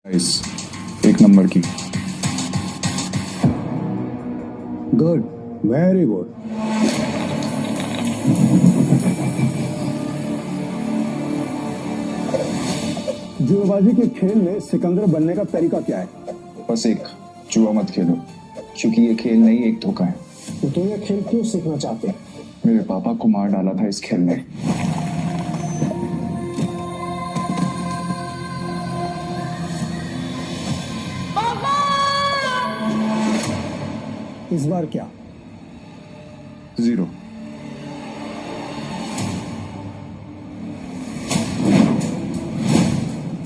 एक नंबर की। Good, very good. जुएबाजी के खेल में सिकंदर बनने का तरीका क्या है? बस एक, जुआ मत खेलो, क्योंकि ये खेल नहीं एक धोखा है। तो ये खेल क्यों सीखना चाहते हैं? मेरे पापा को मार डाला था इस खेल में। इस बार क्या? 0।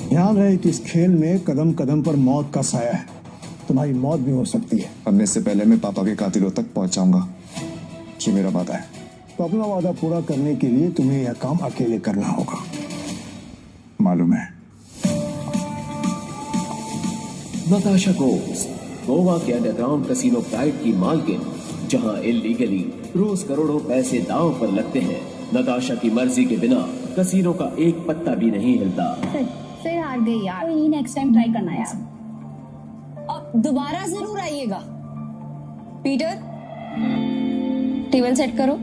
ध्यान रहे कि इस खेल में कदम कदम पर मौत का साया है। तुम्हारी मौत भी हो सकती है। अब इससे पहले मैं पापा के कातिलों तक पहुंचाऊंगा। ये मेरा वादा है। तो अपना वादा पूरा करने के लिए तुम्हें यह काम अकेले करना होगा। मालूम है। नताशा घोष, गोवा के अंडरग्राउंड कसिनो प्राइड की मालकिन, जहां इल्लीगली रोज करोड़ों पैसे दांव पर लगते हैं। नताशा की मर्जी के बिना कसिनो का एक पत्ता भी नहीं हिलता। फिर हार गई यार। तो ये नेक्स्ट टाइम ट्राई करना यार। अब दोबारा जरूर आइएगा। पीटर, टेबल सेट करो।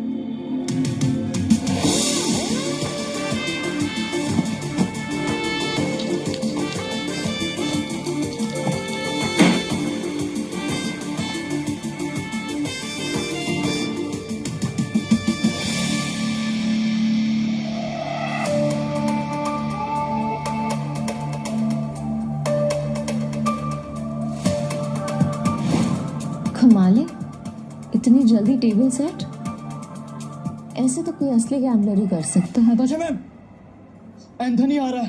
कमाल है, इतनी जल्दी टेबल सेट। ऐसे तो कोई असली गैम्बलर ही कर सकता है। नताशा मैम, एंथनी आ रहा है।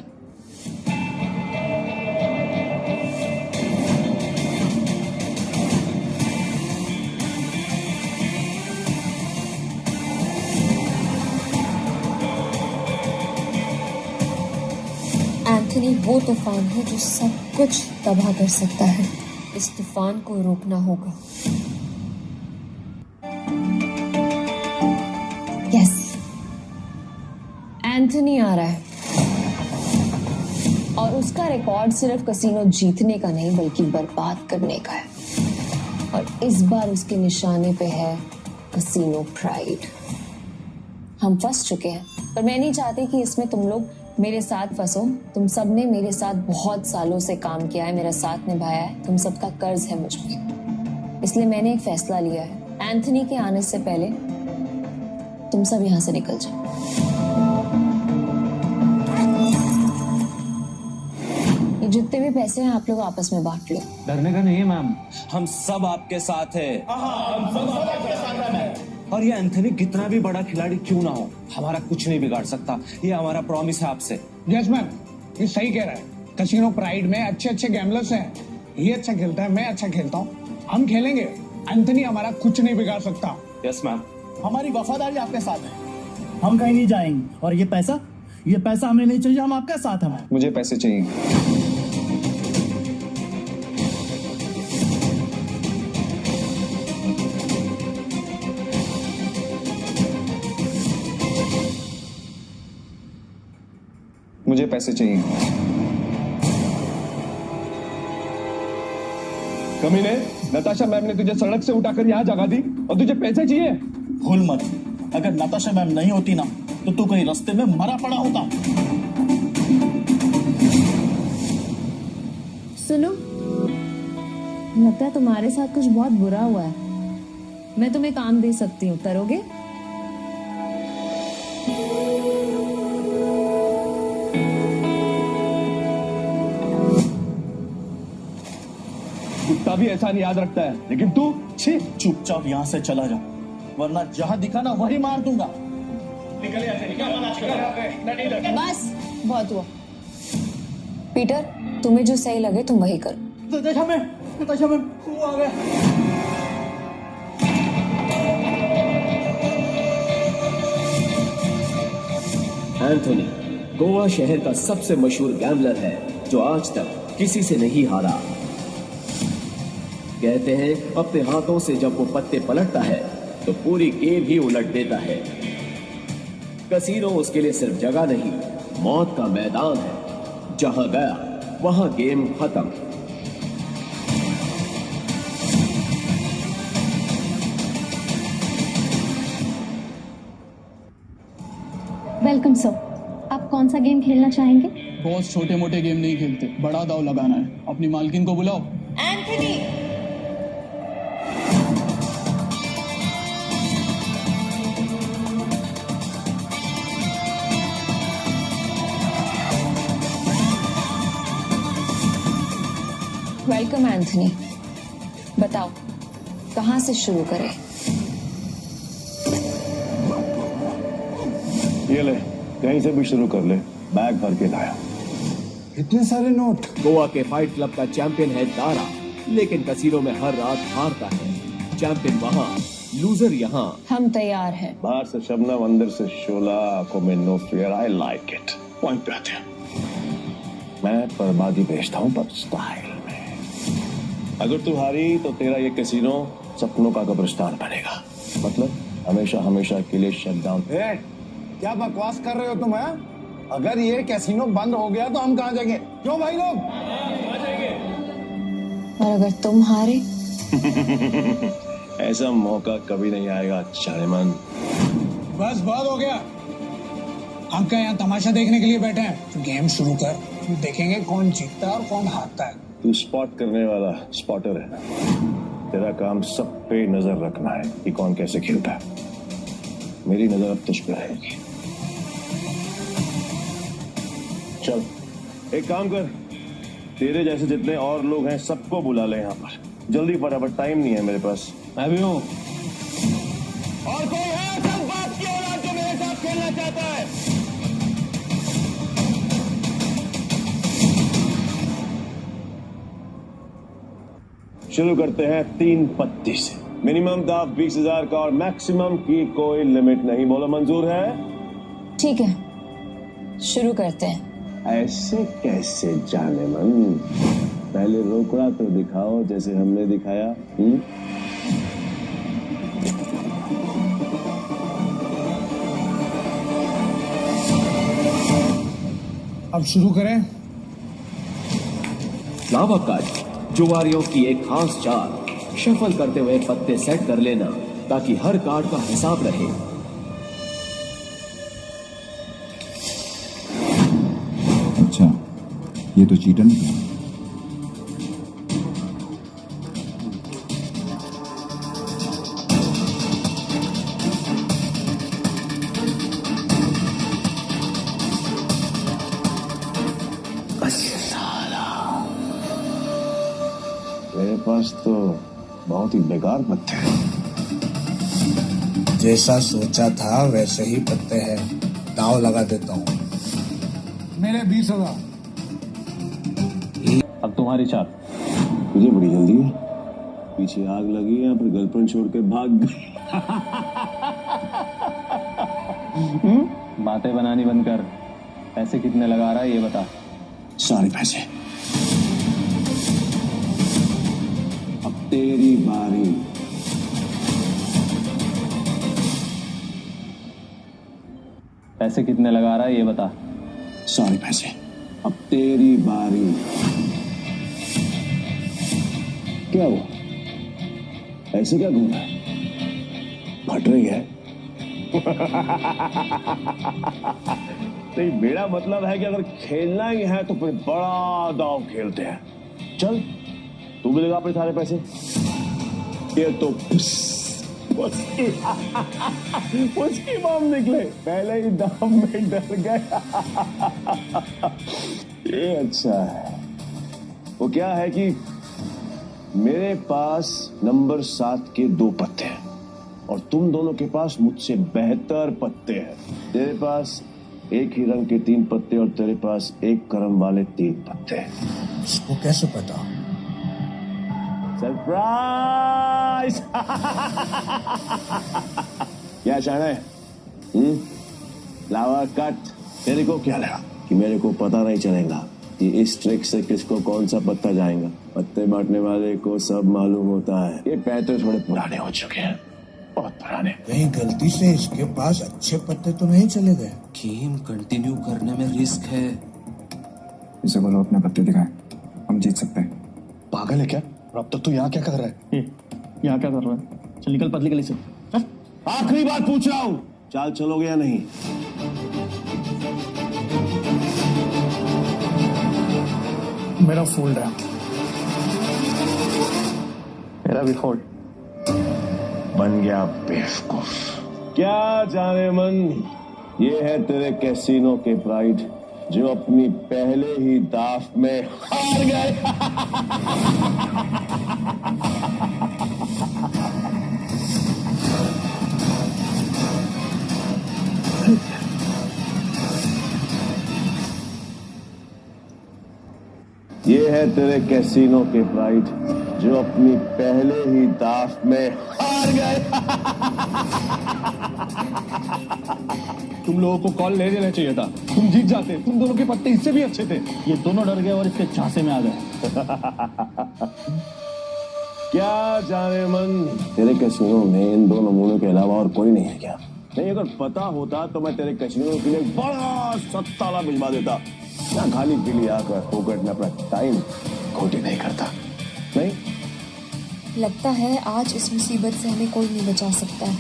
एंथनी वो तूफान है जो सब कुछ तबाह कर सकता है। इस तूफान को रोकना होगा। यस, एंथनी आ रहा है और उसका रिकॉर्ड सिर्फ कसिनो जीतने का नहीं बल्कि बर्बाद करने का है। और इस बार उसके निशाने पे है कसिनो प्राइड। हम फंस चुके हैं, पर मैं नहीं चाहती कि इसमें तुम लोग मेरे साथ फंसो। तुम सब ने मेरे साथ बहुत सालों से काम किया है, मेरा साथ निभाया है। तुम सबका कर्ज है मुझ पे। इसलिए मैंने एक फैसला लिया है, एंथनी के आने से पहले तुम सब यहां से निकल जाओ। ये जितने भी पैसे हैं आप लोग आपस में बांट लो। डरने का नहीं है मैम, हम सब आपके साथ हैं। और ये एंथनी कितना भी बड़ा खिलाड़ी क्यों ना हो, हमारा कुछ नहीं बिगाड़ सकता। ये हमारा प्रॉमिस है आपसे। यस मैम, ये सही कह रहा है। कसिनो प्राइड में अच्छे अच्छे गैम्बलर्स हैं। ये अच्छा खेलता है, मैं अच्छा खेलता हूँ। हम खेलेंगे, एंथनी हमारा कुछ नहीं बिगाड़ सकता। यस मैम, हमारी वफादारी आपके साथ है। हम कहीं नहीं जाएंगे। और ये पैसा हमें नहीं चाहिए। हम आपके साथ हैं। मुझे पैसे चाहिए। मुझे पैसे चाहिए। कमीने, नताशा मैम ने तुझे सड़क से उठाकर यहाँ जगा दी और तुझे पैसे चाहिए? भूल मत, अगर नताशा मैम नहीं होती ना तो तू कहीं रास्ते में मरा पड़ा होता। सुनो, लगता है तुम्हारे साथ कुछ बहुत बुरा हुआ है। मैं तुम्हें काम दे सकती हूँ, करोगे? कुत्ता भी ऐसा नहीं याद रखता है, लेकिन तू छी। चुपचाप यहाँ से चला जा, वरना जहाँ दिखा ना वही मार दूंगा। बस बहुत हुआ। पीटर, तुम्हें जो सही लगे तुम वही करो। नताशा मैम वो आ गया। एंथनी गोवा शहर का सबसे मशहूर गैम्बलर है, जो आज तक किसी से नहीं हारा। कहते हैं अपने हाथों से जब वो पत्ते पलटता है तो पूरी गेम ही उलट देता है। कसीनो उसके लिए सिर्फ जगह नहीं, मौत का मैदान है, जहां गया वहां गेम खत्म। वेलकम सर, आप कौन सा गेम खेलना चाहेंगे? बॉस छोटे मोटे गेम नहीं खेलते, बड़ा दाव लगाना है। अपनी मालकिन को बुलाओ। Anthony, welcome Anthony. बताओ कहां से शुरू करें? ये ले, कहीं से भी शुरू कर ले, बैग भर के लाया। इतने सारे नोट। गोवा के फाइट क्लब का चैंपियन है दारा, लेकिन कसीनो में हर रात हारता है। चैंपियन वहां, लूजर यहाँ। हम तैयार हैं। बाहर से शबनम, अंदर से शोला, आंखों में no fear. I like it. Point पे आते हैं। मैं बर्बादी बेचता हूँ पर स्टाइल में। अगर तू हारी तो तेरा ये कैसीनो सपनों का कब्रिस्तान बनेगा। मतलब हमेशा हमेशा के लिए शट डाउन। क्या बकवास कर रहे हो तुम? है अगर ये कैसीनो बंद हो गया तो हम कहाँ जाएंगे? क्यों भाई लोग? और अगर तुम हारे? ऐसा मौका कभी नहीं आएगा चाणेमन। बस बहुत हो गया। हम क्या यहाँ तमाशा देखने के लिए बैठे हैं? तो गेम शुरू कर, फिर देखेंगे कौन जीतता है और कौन हारता है। तू स्पॉट करने वाला स्पॉटर है। तेरा काम सब पे नजर रखना है कि कौन कैसे खेलता है। मेरी नजर अब तुझ पे रहेगी। चल एक काम कर, तेरे जैसे जितने और लोग हैं सबको बुला ले यहाँ पर। जल्दी फटाफट, टाइम नहीं है मेरे पास। मैं भी हूँ। और कोई है सब बात की औलाद जो मेरे साथ खेलना चाहता है? शुरू करते हैं 3 पत्ती से। मिनिमम दाव 20,000 का और मैक्सिमम की कोई लिमिट नहीं। बोलो मंजूर है? ठीक है, शुरू करते हैं। ऐसे कैसे जानेमन? पहले रोकड़ा तो दिखाओ जैसे हमने दिखाया। अब शुरू करें। लावा कार्ड, जुआरियों की एक खास चाल। शफल करते हुए पत्ते सेट कर लेना ताकि हर कार्ड का हिसाब रहे। अच्छा, ये तो चीटर निकला। मेरे पास तो बहुत ही बेकार पत्ते हैं। जैसा सोचा था वैसे ही पत्ते हैं। दाव लगा देता हूँ। मेरे 20,000। अब तुम्हारी चाल। तुझे बड़ी जल्दी है। पीछे आग लगी है, फिर गर्लफ्रेंड छोड़ के भाग गई। बातें बनानी बंद कर। पैसे कितने लगा रहा है ये बता। सारे पैसे। अब तेरी बारी। पैसे कितने लगा रहा है ये बता। सारे पैसे। अब तेरी बारी। क्या हुआ? ऐसे क्या घूम रहा है? फट रही है? नहीं, मेरा मतलब है कि अगर खेलना ही है तो फिर बड़ा दांव खेलते हैं। चल तू भी लगा अपने सारे पैसे। ये तो उसकी बम निकले, पहले ही दाम में डर गया। ये अच्छा है। वो क्या है कि मेरे पास नंबर 7 के 2 पत्ते हैं और तुम दोनों के पास मुझसे बेहतर पत्ते हैं। तेरे पास एक ही रंग के 3 पत्ते और तेरे पास एक क्रम वाले 3 पत्ते। इसको कैसे पता? सरप्राइज! क्या चाह रहे? लावा कट। तेरे को क्या लगा कि मेरे को पता नहीं चलेगा कि इस ट्रिक से किसको कौन सा पत्ता जाएगा? पत्ते बांटने वाले को सब मालूम होता है। ये पैसे थोड़े पुराने हो चुके हैं, बहुत पुराने। कहीं गलती से इसके पास अच्छे पत्ते तो नहीं चले गए? गेम कंटिन्यू करने में रिस्क है। इसे बोलो अपने पत्ते दिखाए, हम जीत सकते हैं। पागल है क्या? और अब तक तू यहाँ क्या कर रहा है? यहाँ क्या कर रहा है? चल निकल पतली गली से। आखिरी बार पूछ रहा हूं, चाल चलोगे या नहीं? मेरा फोल्ड है। मेरा भी फोल्ड। बन गया बेवकूफ। क्या जाने मन, ये है तेरे कैसीनो के प्राइड जो अपनी पहले ही दाव में हार गए। ये है तेरे कैसीनो के प्राइड जो अपनी पहले ही दाव में हार गए। तुम लोगों को कॉल ले लेना चाहिए था, तुम जीत जाते। तुम दोनों के पत्ते इससे भी अच्छे थे। ये दोनों डर गए और इसके झांसे में आ गए। क्या जाने मन, तेरे कैसीनो में इन दो नमूनों के अलावा और कोई नहीं है क्या? नहीं, अगर पता होता तो मैं तेरे कैसीनो के लिए बड़ा सत्ताला भिजवा देता। ना खाली पीली आकर फोकट में अपना टाइम खोटी नहीं करता। नहीं लगता है आज इस मुसीबत से हमें कोई नहीं बचा सकता है।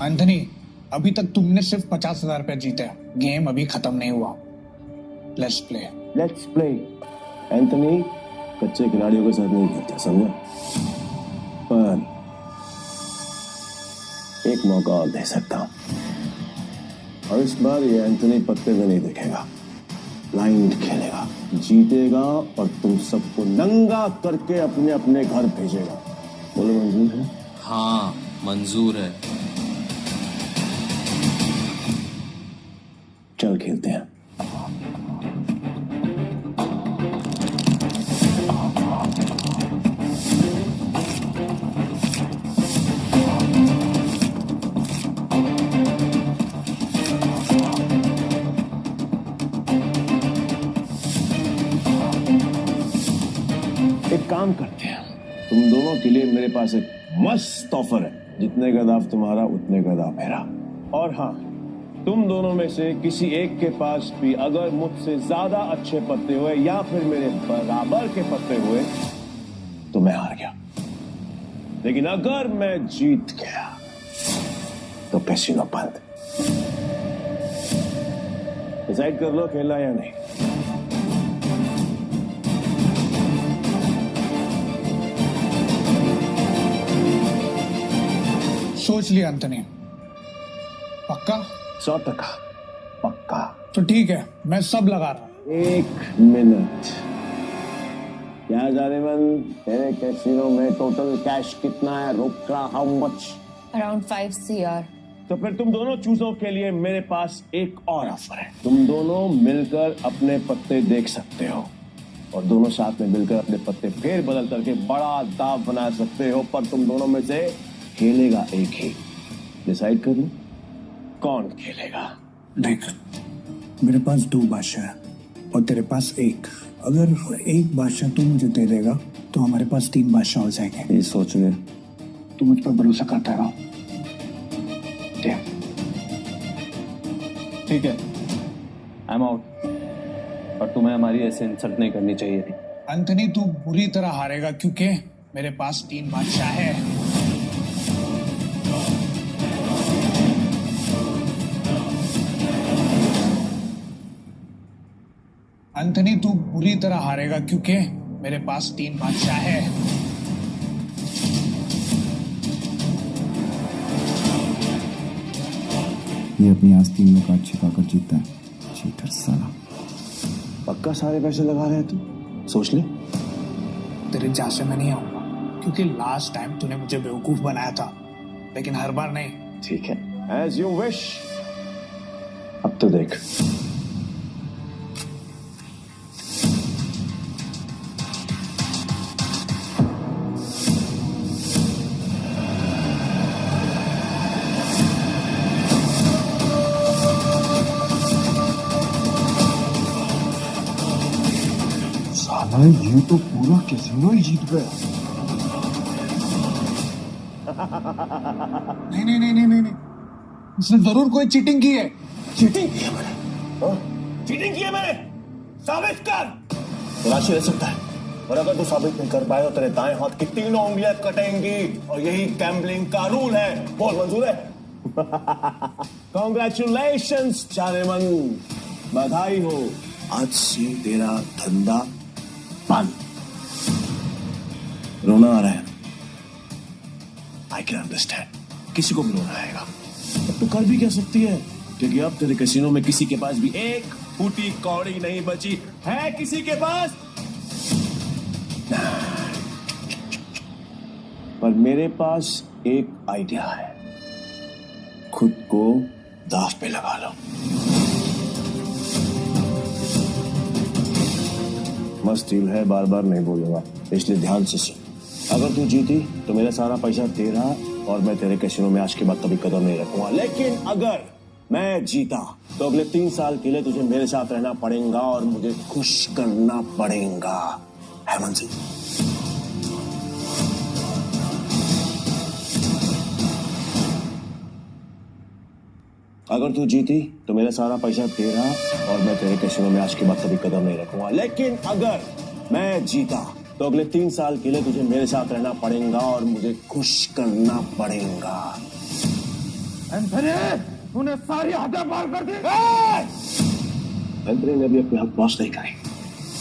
एंथनी, अभी तक तुमने सिर्फ 50,000 रुपया जीते हैं। गेम अभी खत्म नहीं हुआ। Let's play. एंथनी कच्चे खिलाड़ियों के साथ नहीं खेलता, समझा? पर एक मौका और दे सकता हूं, और इस बार ये एंथनी पत्ते में नहीं देखेगा, ब्लाइंड खेलेगा, जीतेगा और तुम सबको नंगा करके अपने अपने घर भेजेगा। बोलो मंजूर है? हाँ मंजूर है। चल खेलते हैं। एक काम करते हैं, तुम दोनों के लिए मेरे पास एक मस्त ऑफर है। जितने का दाव तुम्हारा उतने का दाव मेरा। और हाँ, तुम दोनों में से किसी एक के पास भी अगर मुझसे ज्यादा अच्छे पत्ते हुए या फिर मेरे बराबर के पत्ते हुए तो मैं हार गया। लेकिन अगर मैं जीत गया तो कैसीनो बंद। डिसाइड कर लो खेलना या नहीं। सोच लिया एंथनी? पक्का? 100% पक्का। तो ठीक है, मैं सब लगा रहा हूं। 1 मिनट। क्या जाने मन, तेरे कैसीनो में टोटल कैश कितना है? रोका हाउ मच? Around 5 CR। तो फिर तुम दोनों चूजों के लिए मेरे पास एक और ऑफर है। तुम दोनों मिलकर अपने पत्ते देख सकते हो और दोनों साथ में मिलकर अपने पत्ते फेर बदल करके बड़ा दाव बना सकते हो, पर तुम दोनों में से खेलेगा एक ही। डिसाइड कर लो कौन खेलेगा। देख, मेरे पास 2 बादशाह है और तेरे पास 1। अगर एक बादशाह तू मुझे दे देगा तो हमारे पास 3 बादशाह हो जाएंगे। ये सोच ले। तू मुझ पर भरोसा करता है ना? ठीक है, आई एम आउट। और तुम्हें हमारी ऐसे इंसल्ट नहीं करनी चाहिए थी। एंथनी, तू बुरी तरह हारेगा क्योंकि मेरे पास 3 बादशाह है। एंथनी, तू बुरी तरह हारेगा क्योंकि मेरे पास 3 बादशाह है। ये अपनी आस्तीन में काट छिपाकर जीतता है, चीटर साला। पक्का सारे पैसे लगा रहे हैं तू? सोच ले। तेरे झांसे में नहीं आऊंगा क्योंकि लास्ट टाइम तूने मुझे बेवकूफ बनाया था, लेकिन हर बार नहीं। ठीक है, एज यू विश। अब तो देख। साला ये तो पूरा कैसीनो ही जीत गया। नहीं, इसने जरूर कोई चीटिंग की है। चीटिंग की है मैंने? हाँ? चीटिंग की है मैंने? साबित कर। तो राशि रह सकता है, और अगर तू साबित नहीं कर पाए तो तेरे दाएं हाथ की तीनों उंगलियां कटेंगी, और यही गैम्बलिंग का रूल है। बोल, मंजूर है? कॉन्ग्रेचुलेशंस जानेमन, बधाई हो। आज से तेरा धंधा बंद। रोना आ रहा है, आई कैन अंडरस्टैंड, किसी को भी रोना आएगा। अब तू कर भी क्या सकती है, क्योंकि अब तेरे कैसीनो में किसी के पास भी एक फूटी कौड़ी नहीं बची है। किसी के पास? पर मेरे पास एक आइडिया है, खुद को दांव पे लगा लो। मस्त डील है, बार बार नहीं बोलूंगा, इसलिए ध्यान से सुन। अगर तू जीती तो मेरा सारा पैसा तेरा, और मैं तेरे कैसीनो में आज के बाद कभी कदम नहीं रखूंगा। लेकिन अगर मैं जीता तो अगले 3 साल के लिए तुझे मेरे साथ रहना पड़ेगा और मुझे खुश करना पड़ेगा। हेमंत सिंह, अगर तू जीती तो मेरा सारा पैसा तेरा, और मैं तेरे कैसीनो में आज के बाद कभी कदम नहीं रखूंगा। लेकिन अगर मैं जीता तो अगले 3 साल के लिए तुझे मेरे साथ रहना पड़ेगा और मुझे खुश करना पड़ेगा। तूने सारी हदें पार कर दी। एंथनी ने भी अपने हक पास नहीं करे।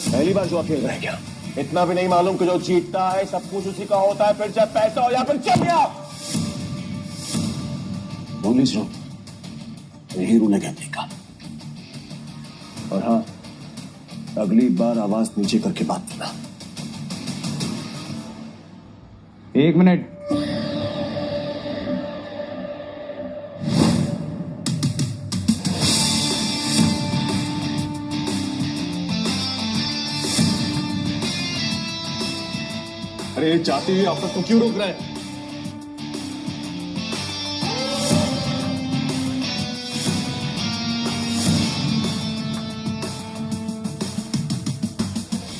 पहली बार जुआ खेल रहे क्या? इतना भी नहीं मालूम कि जो जीतता है सब कुछ उसी का होता है, फिर चाहे पैसा हो या फिर चलिया। पुलिस रो, यही रूल है गैम्बलिंग का। और हाँ, अगली बार आवाज नीचे करके बात करना। 1 मिनट। अरे जाते हुए आप तक तो क्यों रोक रहे हैं?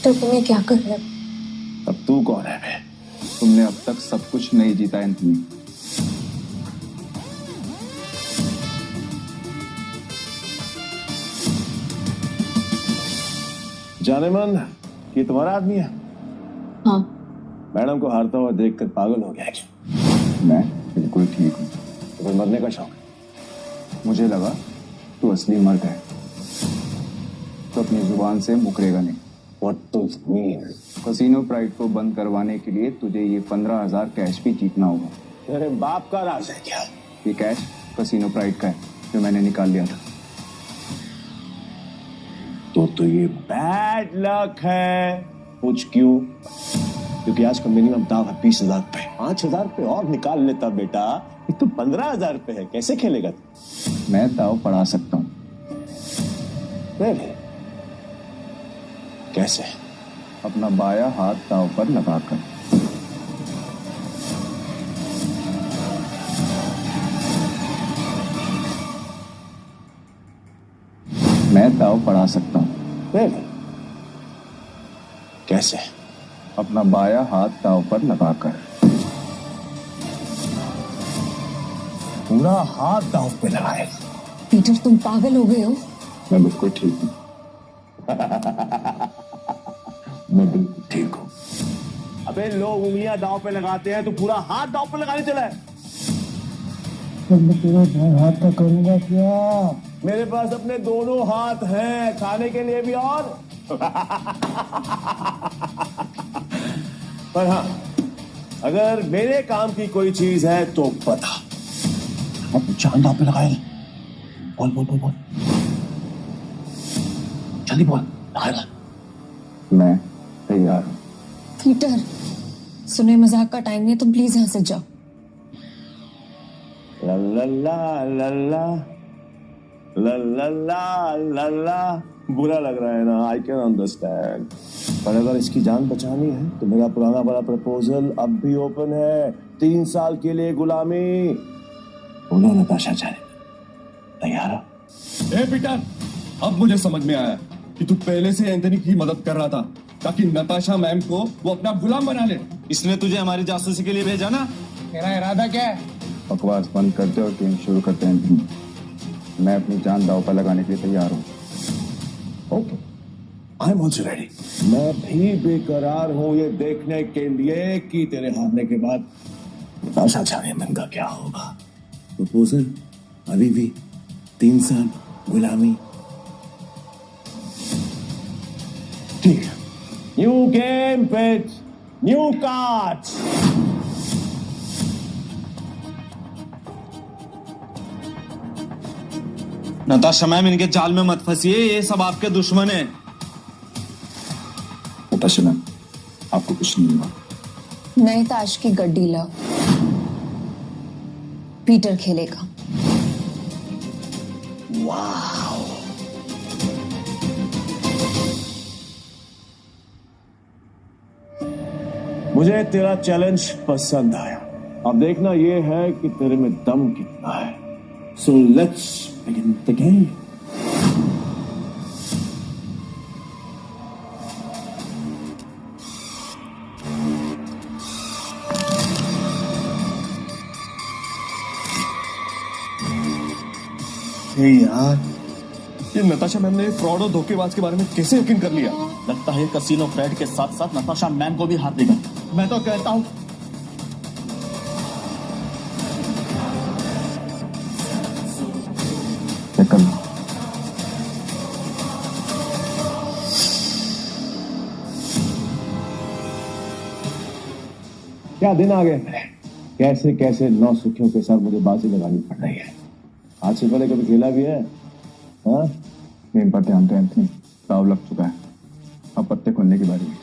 तो तुम्हें क्या करना? अब तू कौन है बे? तुमने अब तक सब कुछ नहीं जीता एंथनी। जानेमन, ये तुम्हारा आदमी है? हाँ। मैडम को हारता हुआ देखकर पागल हो गया क्या? मैं बिल्कुल ठीक हूँ। तुम्हें मरने का शौक है? मुझे लगा तू असली मर्द है तो अपनी जुबान से मुकरेगा नहीं। What does it mean? Casino pride को बंद करवाने के लिए तुझे ये 15,000 कैश भी जीतना होगा। तेरे बाप का राज है क्या? ये कैश कसीनो प्राइड का है जो मैंने निकाल लिया था। तो ये बैड लक है। पूछ क्यों? क्योंकि आज का मिनिमम दाव है 20,000 पे। 5,000 पे और निकाल लेता बेटा, ये तो 15,000 पे है। कैसे खेलेगा तू? मैं दाव पढ़ा सकता हूँ। कैसे? अपना बाया हाथ दाव पर लगाकर। मैं दाव पढ़ा सकता हूँ। कैसे? अपना बाया हाथ दाव पर लगाकर। पूरा हाथ दाव पे लगाए। पीटर, तुम पागल हो गए हो? मैं बिल्कुल ठीक हूँ। मैं बिल्कुल ठीक हूँ। अबे लोग उंगलियां दाव पे लगाते हैं, तो पूरा हाथ दाव पे लगाने चला है। मैं पूरा हाथ का करूंगा क्या? मेरे पास अपने दोनों हाथ हैं, खाने के लिए भी और पर हाँ, अगर मेरे काम की कोई चीज है तो बता। अब जान दाव पे लगाए। बोल बोल बोल बोल, जल्दी बोल। लगाएगा? मैं तैयार हूँ। पीटर, सुने मजाक का टाइम नहीं है, तुम प्लीज यहाँ से जाओ। ला ला ला ला ला ला ला ला ला ला। बुरा लग रहा है ना? आई कैन अंडरस्टैंड, पर अगर इसकी जान बचानी है तो मेरा पुराना बड़ा प्रपोजल अब भी ओपन है। 3 साल के लिए गुलामी। बोलो नताशा जाने। तैयार हो? ए पीटर, अब मुझे समझ में आया कि तू पहले से एंथनी की मदद कर रहा था ताकि नताशा मैम को वो अपना गुलाम बना ले। इसलिए तुझे हमारी जासूसी के लिए भेजा ना? तेरा इरादा क्या है? बकवास बंद करते और गेम शुरू करते हैं एंथनी। मैं अपनी जान दाव पर लगाने के लिए तैयार हूँ। Okay, I am also ready. मैं भी बेकरार हूं ये देखने के लिए कि तेरे हारने के बाद नताशा चायमन का क्या होगा। प्रपोजल अभी भी 3 साल गुलामी। ठीक है, new game with new cards. Natasha ma'am, इनके जाल में मत फंसिए, ये सब आपके दुश्मन हैं। नताशा मैम, आपको कुछ नहीं हुआ। नई ताश की गड्डी लाओ, पीटर खेलेगा। मुझे तेरा चैलेंज पसंद आया। अब देखना ये है कि तेरे में दम कितना है। So let's begin the game. यार, ये नताशा मैम ने फ्रॉड और धोखेबाज के बारे में कैसे यकीन कर लिया? लगता है कसीनो फ्रेड के साथ साथ नताशा मैम को भी हाथ देगा। मैं तो कहता हूं क्या दिन आ गए मेरे। कैसे कैसे 9 सुखियों के साथ मुझे बाजी लगानी पड़ रही है। आज से पहले कभी खेला भी है? हाँ, गेम पर ध्यान दो एंथनी, दाव लग चुका है, अब पत्ते खोलने की बारी है।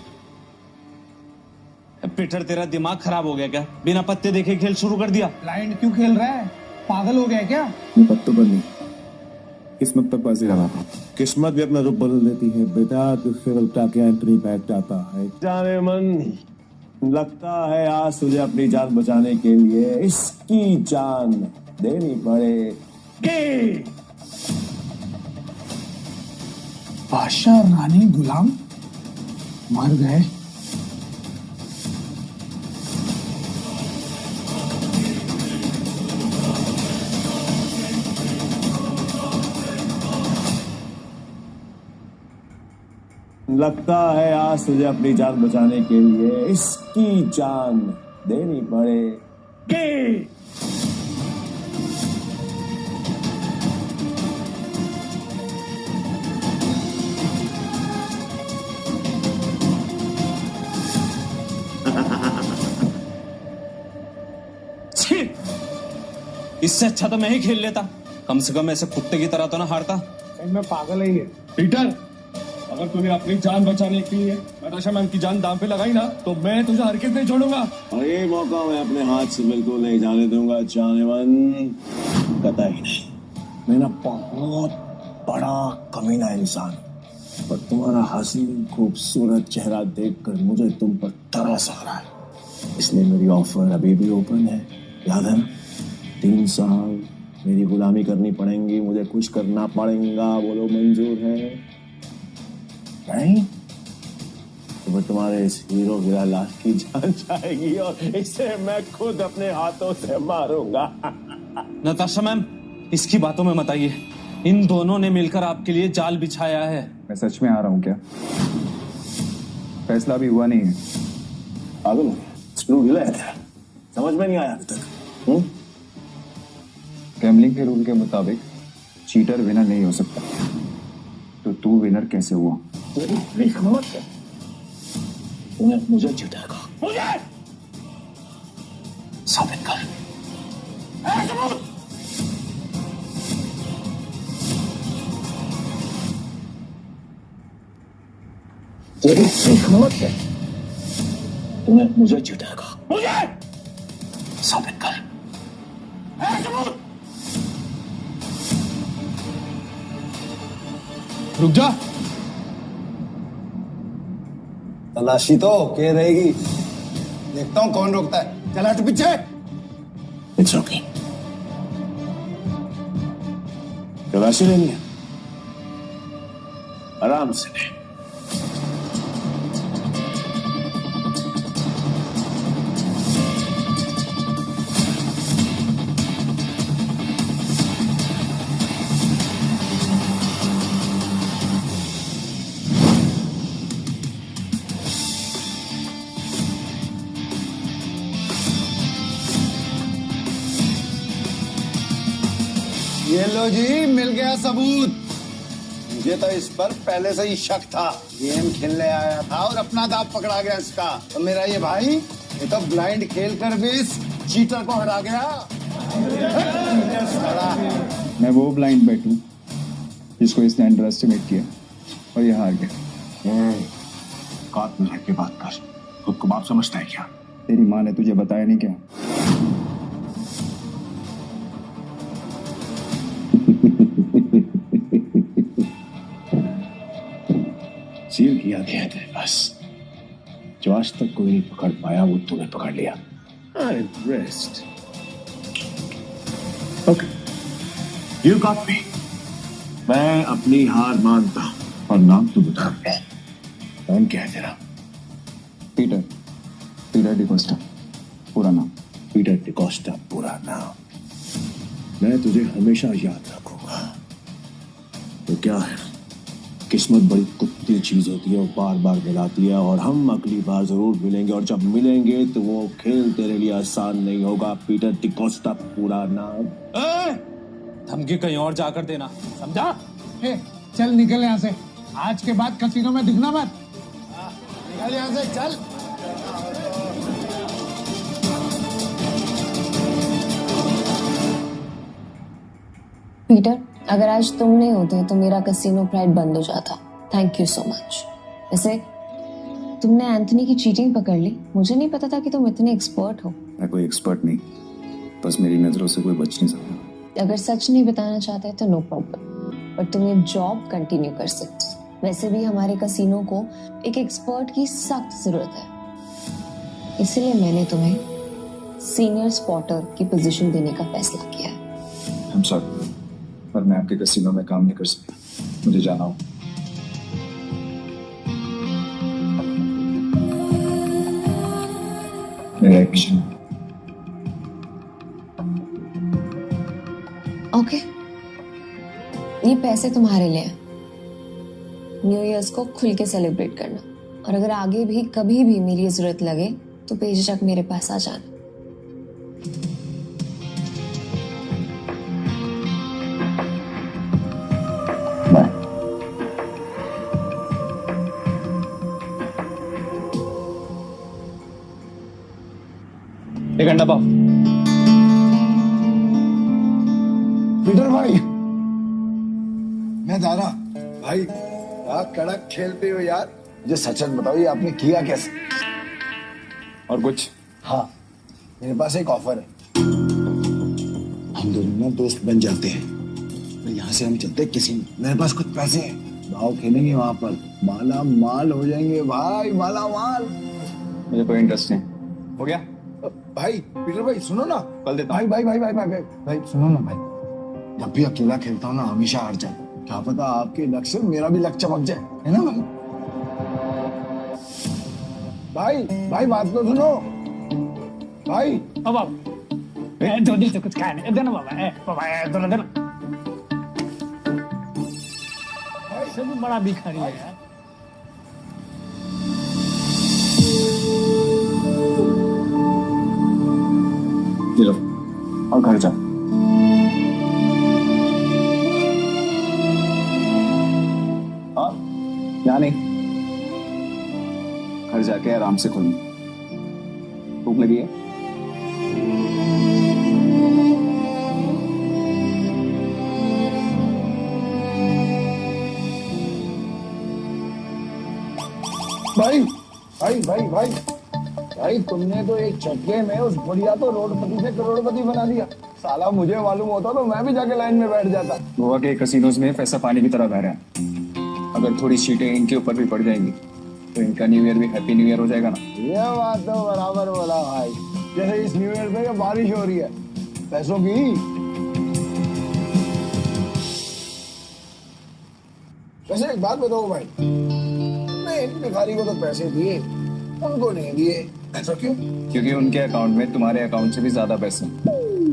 पीटर, तेरा दिमाग खराब हो गया क्या? बिना पत्ते देखे खेल शुरू कर दिया। ब्लाइंड क्यों खेल रहा है? पागल हो गया क्या? ये पत्तों पर नहीं, किस्मत पर बाजी लगाता हूँ। किस्मत भी अपना रूप बदल देती है बेटा, तुझसे उल्टा के एंट्री बैठ जाता है। जाने मन, लगता है आज तुझे अपनी जान बचाने के लिए इसकी जान देनी पड़ेगी। बादशाह रानी गुलाम मर गए। लगता है आज तुझे अपनी जान बचाने के लिए इसकी जान देनी पड़ेगी। इससे अच्छा तो मैं ही खेल लेता, कम से कम ऐसे कुत्ते की तरह तो ना हारता। मैं पागल ही है। पीटर, अगर तूने अपनी जान बचाने के लिए नताशा मैम की जान दांव पे लगाई ना, तो मैं तुझे हरगिज़ नहीं छोड़ूंगा। और ये मौका मैं अपने हाथ से बिल्कुल नहीं जाने दूंगा जानेमन, कतई नहीं। मैं ना बहुत बड़ा कमीना इंसान, पर तुम्हारा हसीन खूबसूरत चेहरा देखकर मुझे तुम पर तरस आ रहा है, इसलिए मेरी ऑफर अभी भी ओपन है। याद है ना, 3 साल मेरी गुलामी करनी पड़ेगी, मुझे कुछ करना पड़ेगा। बोलो मंजूर है? नहीं तो मैं तुम्हारे इस हीरो हीरा लाल की जान जाएगी और इसे मैं खुद अपने हाथों से मारूंगा। नताशा मैम, इसकी बातों में मत आइए। इन दोनों ने मिलकर आपके लिए जाल बिछाया है। मैं सच में आ रहा हूँ क्या? फैसला भी हुआ नहीं है। पागल हो गया? स्क्रू ढीला है तेरा, समझ में नहीं आया अभी तक? गैम्बलिंग के रूल के मुताबिक चीटर विनर नहीं हो सकता, तो तू विनर कैसे हुआ? मुझे जीतेगा, मुझे साबित कर। तेरी हिम्मत है, तूने मुझे जीतेगा, मुझे साबित कर। रुक जा। तलाशी तो के रहेगी, देखता हूँ कौन रोकता है। चला हट पीछे। इट्स ओके, तलाशी लेनी है, आराम से ले। ये लो जी, मिल गया सबूत। मुझे तो इस पर पहले से ही शक था। गेम खेलने आया था और अपना दांव पकड़ा गया इसका। तो मेरा ये भाई, ये तो ब्लाइंड खेल कर भी इस चीटर को हरा गया। मैं वो ब्लाइंड बैट हूँ जिसको इसने अंडर एस्टिमेट किया और ये हार गया। काट में रख के बात कर। खुद को बाप समझता है क्या? तेरी माँ ने तुझे बताया नहीं क्या? सील किया गया तेरे पास। जो आज तक कोई नहीं पकड़ पाया वो तूने पकड़ लिया। I am impressed. Okay, you got me. मैं अपनी हार मानता हूं। और नाम तो बता। नाम क्या है तेरा? पीटर, पीटर डिकोस्टा पूरा नाम। पीटर डिकोस्टा पूरा नाम। मैं तुझे हमेशा याद रखूंगा। तो क्या है, किस्मत बड़ी कुत्ती चीज होती है, वो बार बार मिलाती है। और हम अगली बार जरूर मिलेंगे, और जब मिलेंगे तो वो खेल तेरे लिए आसान नहीं होगा। पीटर डिकोस्टा पूरा नाम। धमकी कहीं और जाकर देना, समझा? चल निकल यहाँ से। आज के बाद कसीनो में दिखना मत। निकल यहाँ से, चल। पीटर, अगर आज तुम नहीं होते तो मेरा कसीनो प्राइड बंद हो जाता। Thank you so much. वैसे तुमने एंथनी की चीटिंग पकड़ ली। मुझे नहीं पता था कि तुम इतने एक्सपर्ट हो। मैं कोई एक्सपर्ट नहीं, बस मेरी नजरों से कोई बच नहीं सकता। अगर सच नहीं बताना चाहते तो नो प्रॉब्लम, पर तुम ये जॉब कंटिन्यू कर सकते। वैसे भी हमारे कसीनो को एक एक्सपर्ट की सख्त जरूरत है, इसलिए मैंने तुम्हें सीनियर स्पॉटर की पोजीशन देने का फैसला किया है। I'm sorry, पर मैं आपके कसीनो में काम नहीं कर सकता। मुझे जाना हो। मेरा एक मिशन है। ओके, ये पैसे तुम्हारे लिए हैं। न्यू ईयर्स को खुल के सेलिब्रेट करना, और अगर आगे भी कभी भी मेरी जरूरत लगे तो बेझिझक मेरे पास आ जाना। एक अंडा पाव। पीटर भाई, मैं दारा भाई, आप कड़क खेलते हो यार। मुझे सच बताओ, ये आपने किया कैसे? और कुछ? हाँ, मेरे पास एक ऑफर है। हम दोनों ना दोस्त बन जाते हैं, तो यहाँ से हम चलते किसी में। मेरे पास कुछ पैसे हैं, भाव खेलेंगे वहां पर, माला माल हो जाएंगे भाई, माला माल। मुझे कोई इंटरेस्ट नहीं। हो गया भाई? पीटर भाई सुनो ना, कल देता भाई भाई भाई भाई भाई भाई भाई सुनो ना भाई। जब भी अकेला खेलता हूँ ना, हमेशा हार जाता हूँ। क्या पता आपके लक से मेरा भी लक चमक जाए, है ना भाई? भाई भाई बात तो सुनो भाई। अब धोनी से कुछ खाया नहीं। देना बाबा, दोनों देना। सब बड़ा भिखारी है यार। लो और घर जा। और यहाँ नहीं, घर जाके आराम से खोलूं। भूख लगी है? भाई भाई भाई भाई भाई, तुमने तो एक चक्के में उस बुढ़िया तो रोडपति से करोड़पति बना दिया। साला मुझे मालूम होता तो मैं भी जाके लाइन में बैठ जाता। गोवा के कसिनोज में पैसा पानी की तरह बह रहा है। अगर थोड़ी सीटें इनके ऊपर भी पड़ जाएंगी तो इनका न्यू ईयर भी हैप्पी न्यू ईयर हो जाएगा ना। ये बात तो बराबर बोला भाई। जैसे इस न्यू ईयर पे बारिश हो रही है पैसों की। वैसे एक बात बताओ भाई, मैं इन भिखारी को तो पैसे दिए, उनको नहीं दिए, ऐसा क्यों? क्योंकि उनके अकाउंट में तुम्हारे अकाउंट से भी ज्यादा पैसे हैं।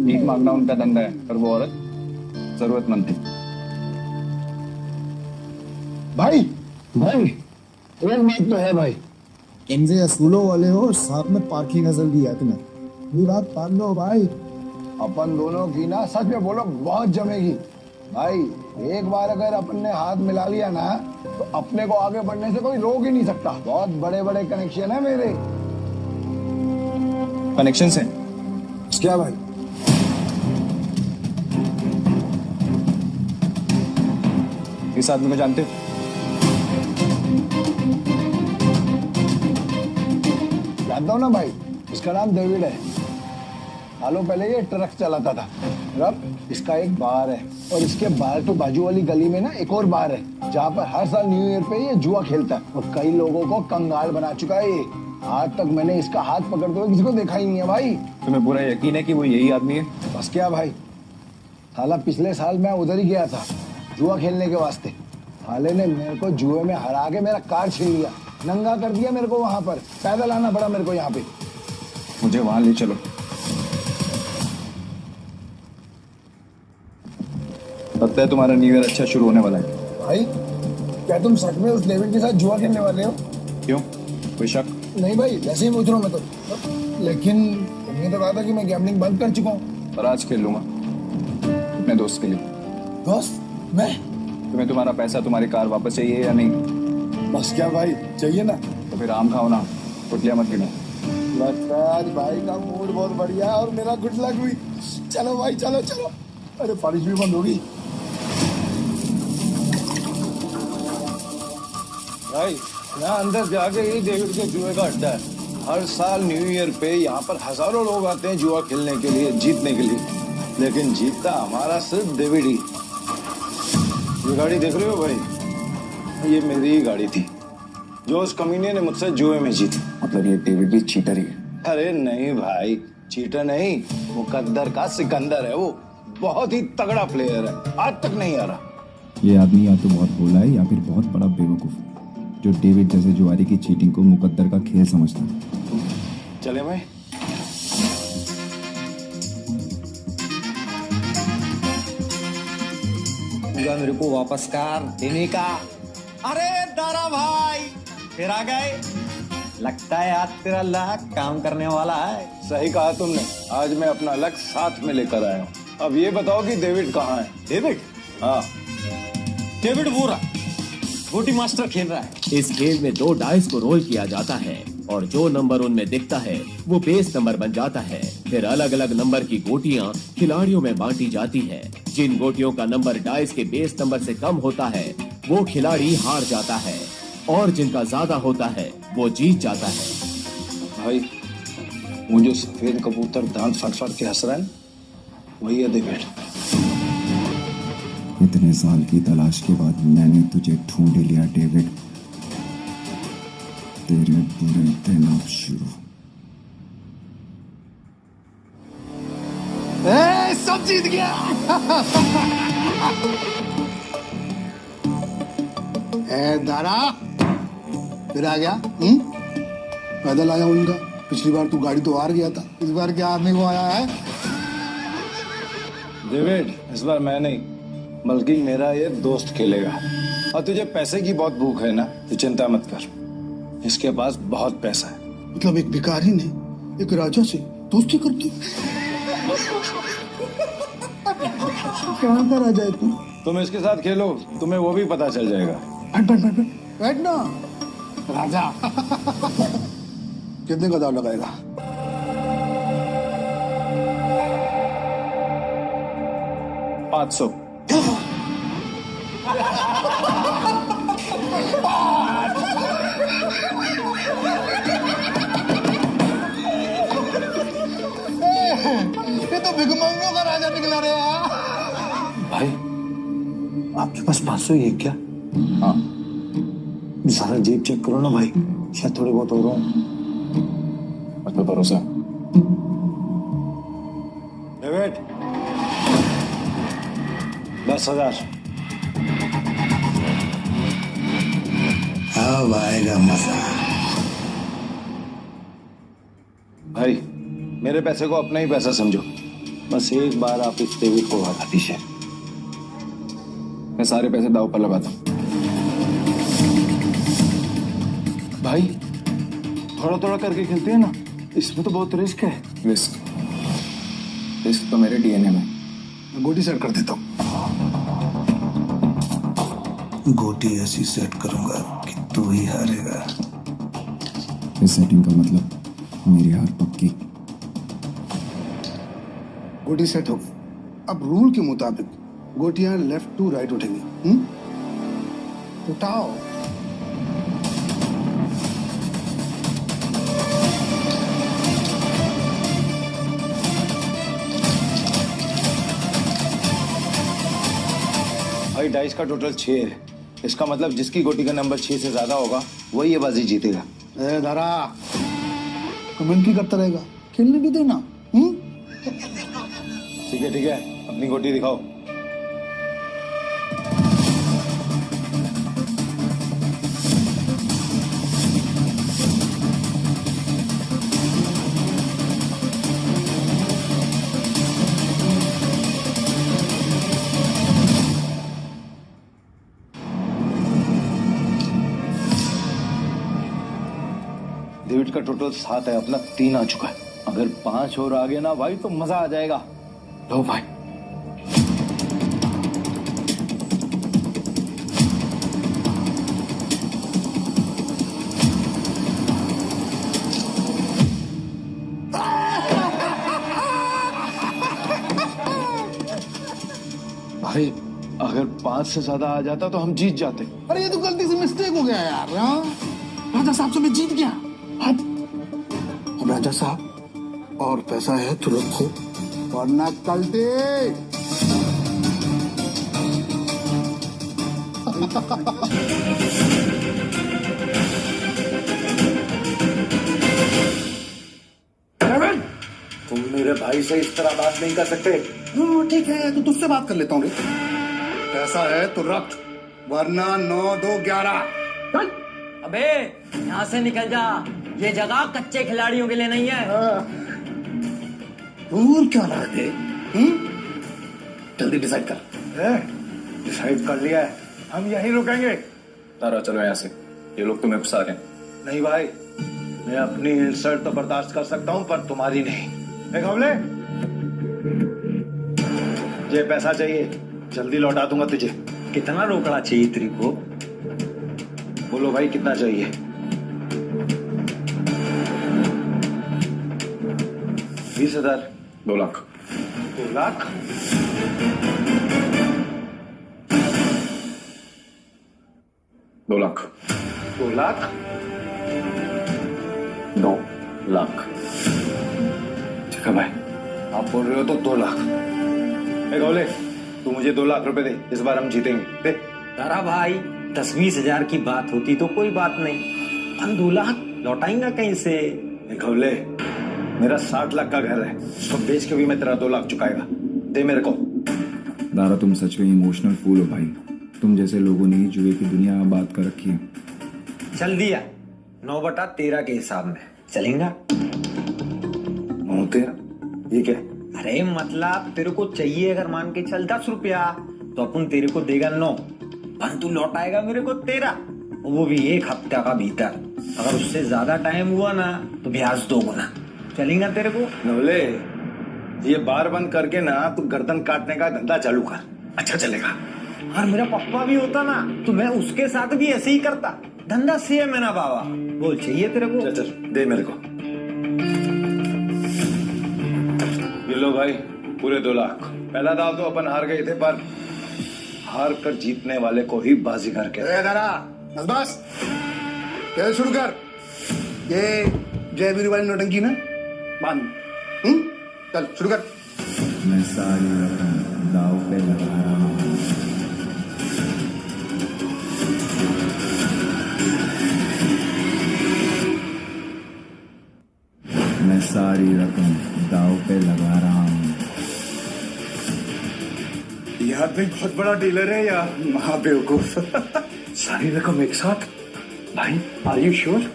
भीख मांगना उनका धंधा है, पर वो औरत जरूरतमंद थी। भाई भाई एक बात तो है भाई, इनसे असूलों वाले हो, साथ में पार्किंग नजर भी है तुम्हें। पूरी रात पाल लो भाई, अपन दोनों की ना सच में बोलो बहुत जमेगी भाई। एक बार अगर अपन ने हाथ मिला लिया ना तो अपने को आगे बढ़ने से कोई रोक ही नहीं सकता। बहुत बड़े बड़े कनेक्शन है मेरे। कनेक्शन है क्या भाई? इस आदमी को जानते हो? जानता हूँ ना भाई, इसका नाम डेविड है। सालों पहले ये ट्रक चलाता था। अब इसका एक बार है और इसके बाहर तो बाजू वाली गली में ना एक और बार है जहाँ पर हर साल न्यू ईयर पे ये जुआ खेलता है और कई लोगों को कंगाल बना चुका है ये। आज तक मैंने इसका हाथ पकड़ते हुए किसी को देखा ही नहीं है भाई। तुम्हें पूरा यकीन है कि वो यही आदमी है? बस क्या भाई, साला पिछले साल मैं उधर ही गया था जुआ खेलने के वास्ते। साले ने मेरे को जुए में हरा के मेरा कार छीन लिया, नंगा कर दिया मेरे को। वहां पर पैदल आना पड़ा मेरे को यहाँ पे। मुझे वहां ले चलो। लगता है तुम्हारा न्यू ईयर अच्छा शुरू होने वाला है। भाई क्या तुम सच में उस डेविड के साथ जुआ खेलने वाले हो? क्यों, कोई शक? नहीं भाई, वैसे ही पूछ रहा हूँ मैं तो। लेकिन तुमने तो कहा था कि मैं गैम्बलिंग बंद कर चुका हूँ। पर आज खेल लूंगा अपने दोस्त के लिए। दोस्त? मैं? तुम्हें तुम्हारा पैसा, तुम्हारी कार वापस चाहिए या नहीं? बस क्या भाई, चाहिए ना। तो फिर आम खाओ ना, कुटलिया मत गिनो। लगता है आज भाई का मूड बहुत बढ़िया और मेरा गुड लक हुई। चलो भाई चलो चलो। अरे बारिश भी बंद होगी भाई। यहाँ अंदर जाके ही डेविड के जुए का अड्डा है। हर साल न्यू ईयर पे यहाँ पर हजारों लोग आते हैं जुआ खेलने के लिए, जीतने के लिए। लेकिन जीतता हमारा सिर्फ डेविड ही। ये गाड़ी देख रहे हो भाई, ये मेरी ही गाड़ी थी जो उस कमीने ने मुझसे जुए में जीती। मतलब ये डेविड भी चीटर ही है? अरे नहीं भाई, चीटर नहीं, मुकद्दर का सिकंदर है वो। बहुत ही तगड़ा प्लेयर है, आज तक नहीं आ रहा। ये आदमी या तो बहुत भोला है या फिर बहुत बड़ा बेवकूफ जो डेविड जैसे जुआरी की चीटिंग को मुकद्दर का खेल समझता है। चले भाई। मेरे को वापस कर देने का। अरे दारा भाई फिर आ गए। लगता है आज तेरा लक काम करने वाला है। सही कहा तुमने, आज मैं अपना लक साथ में लेकर आया हूँ। अब ये बताओ कि डेविड कहाँ है? डेविड? हाँ, डेविड वो रहा, गोटी मास्टर खेल रहा है। इस खेल में 2 डाइस को रोल किया जाता है और जो नंबर उनमें दिखता है वो बेस नंबर बन जाता है। फिर अलग अलग नंबर की गोटियां खिलाड़ियों में बांटी जाती है। जिन गोटियों का नंबर डाइस के बेस नंबर से कम होता है वो खिलाड़ी हार जाता है और जिनका ज्यादा होता है वो जीत जाता है। भाई वो जो सफेद कबूतर दांत फट फट के हंस रहा है वही है डेविड। इतने साल की तलाश के बाद मैंने तुझे ढूंढ लिया डेविड। तेरे बुरे दिन अब शुरू। सब जीत गया। दारा फिर आ गया। पैदल आया उनका। पिछली बार तू गाड़ी तो हार गया था, इस बार क्या हारने को आया है? डेविड इस बार मैं नहीं बल्कि मेरा ये दोस्त खेलेगा। और तुझे पैसे की बहुत भूख है ना, तो चिंता मत कर, इसके पास बहुत पैसा है। मतलब एक भिखारी ने एक राजा से दोस्ती कर दी। कहाँ का राजा है तू? तुम इसके साथ खेलो, तुम्हें वो भी पता चल जाएगा। बैठ ना राजा। कितने का दाव लगाएगा? 500। ये तो भिखमंगों का राजा निकला रे। भाई आपके पास 500 ही है क्या? हाँ। सारा जेब चेक करो ना भाई, शायद थोड़े बहुत हो रहा हूँ। मतलब भरोसा। डेविड 10,000। अब आएगा मजा। भाई मेरे पैसे को अपना ही पैसा समझो। बस एक बार आप इस डेविड को बता दीजिए। मैं सारे पैसे दाव पर लगाता हूँ। भाई थोड़ा थोड़ा करके खेलते हैं ना, इसमें तो बहुत रिस्क है। रिस्क? रिस्क तो मेरे डीएनए में। मैं गोटी सेट कर देता हूँ। गोटी ऐसी सेट करूंगा कि तू ही हारेगा। इस सेटिंग का मतलब मेरी हार पक्की। गोटी सेट हो। अब रूल के मुताबिक गोटियां लेफ्ट टू राइट उठेंगी। उठाओ। भाई डाइस का टोटल 6 है। इसका मतलब जिसकी गोटी का नंबर 6 से ज्यादा होगा वही ये बाजी जीतेगा। ए दारा, कमेंट की करता रहेगा, खेलने भी देना। ठीक है, अपनी गोटी दिखाओ। डेविड का टोटल 7 है, अपना 3 आ चुका है। अगर 5 और आ गया ना भाई तो मजा आ जाएगा। लो भाई। भाई अगर 5 से ज्यादा आ जाता तो हम जीत जाते। अरे ये तो गलती से मिस्टेक हो गया यार। राजा साहब से मैं जीत गया। अब राजा साहब और पैसा है तो रखो, वरना कल दे। तुम मेरे भाई से इस तरह बात नहीं कर सकते। ठीक है, तो तुझसे बात कर लेता हूँ। पैसा है तो रख, वरना 9, 2, 11। अबे यहाँ से निकल जा, ये जगह कच्चे खिलाड़ियों के लिए नहीं है। दूर क्या रह गए? जल्दी डिसाइड कर। डिसाइड कर लिया है, हम यहीं रुकेंगे। तारा चलो यहाँ से, ये लोग तुम्हें फंसा रहे हैं। नहीं भाई, मैं अपनी इंसल्ट तो बर्दाश्त कर सकता हूँ पर तुम्हारी नहीं। घबले, ये पैसा चाहिए, जल्दी लौटा दूंगा तुझे। कितना रोकड़ा चाहिए तेरे को? बोलो भाई कितना चाहिए? 20,000। 2 लाख। 2 लाख? 2 लाख। 2 लाख? 2 लाख। ठीक है भाई, आप बोल रहे हो तो 2 लाख। गौले, तू मुझे 2 लाख रुपए दे, इस बार हम जीतेंगे। दे। तारा भाई 10-20 हजार की बात होती तो कोई बात नहीं, हम 2 लाख लौटाएंगे कहीं से? गौले, मेरा 60 लाख का घर है, उसको बेच के भी मैं तेरा 2 लाख चुकाएगा। दे मेरे को। दारा तुम सच में इमोशनल फूल हो भाई। तुम जैसे लोगों ने ही जुए की दुनिया आबाद कर रखी है। चल दिया, 9/13 के हिसाब में चलेगा। 9/13? ये क्या? अरे मतलब तेरे को चाहिए अगर मान के चल 10 रुपया तो अपन तेरे को देगा 9, पर तू लौटाएगा मेरे को 13, वो भी 1 हफ्ते का भीतर। अगर उससे ज्यादा टाइम हुआ ना तो ब्याज 2 गुना। चलेगा तेरे को? नवले, ये बार बंद करके ना तू गर्दन काटने का धंधा चालू कर, अच्छा चलेगा। और मेरा पप्पा भी होता ना तो मैं उसके साथ भी ऐसे ही करता। धंधा सेम है ना बाबा। बोल चाहिए तेरे को? चल दे मेरे को। ये लो भाई, पूरे 2 लाख। पहला दाव तो अपन हार गए थे, पर हार कर जीतने वाले को ही बाजीगर कहते हैं। बस खेल शुरू कर। ये जयवीर वाली नौटंकी ना बांध। चल शुरू कर। मैं सारी रकम दाव पे लगा रहा हूँ। मैं सारी रकम दाव पे लगा रहा हूँ। ये आदमी बहुत बड़ा डीलर है या महाबेवकूफ? सारी रकम एक साथ? भाई आर यू श्योर?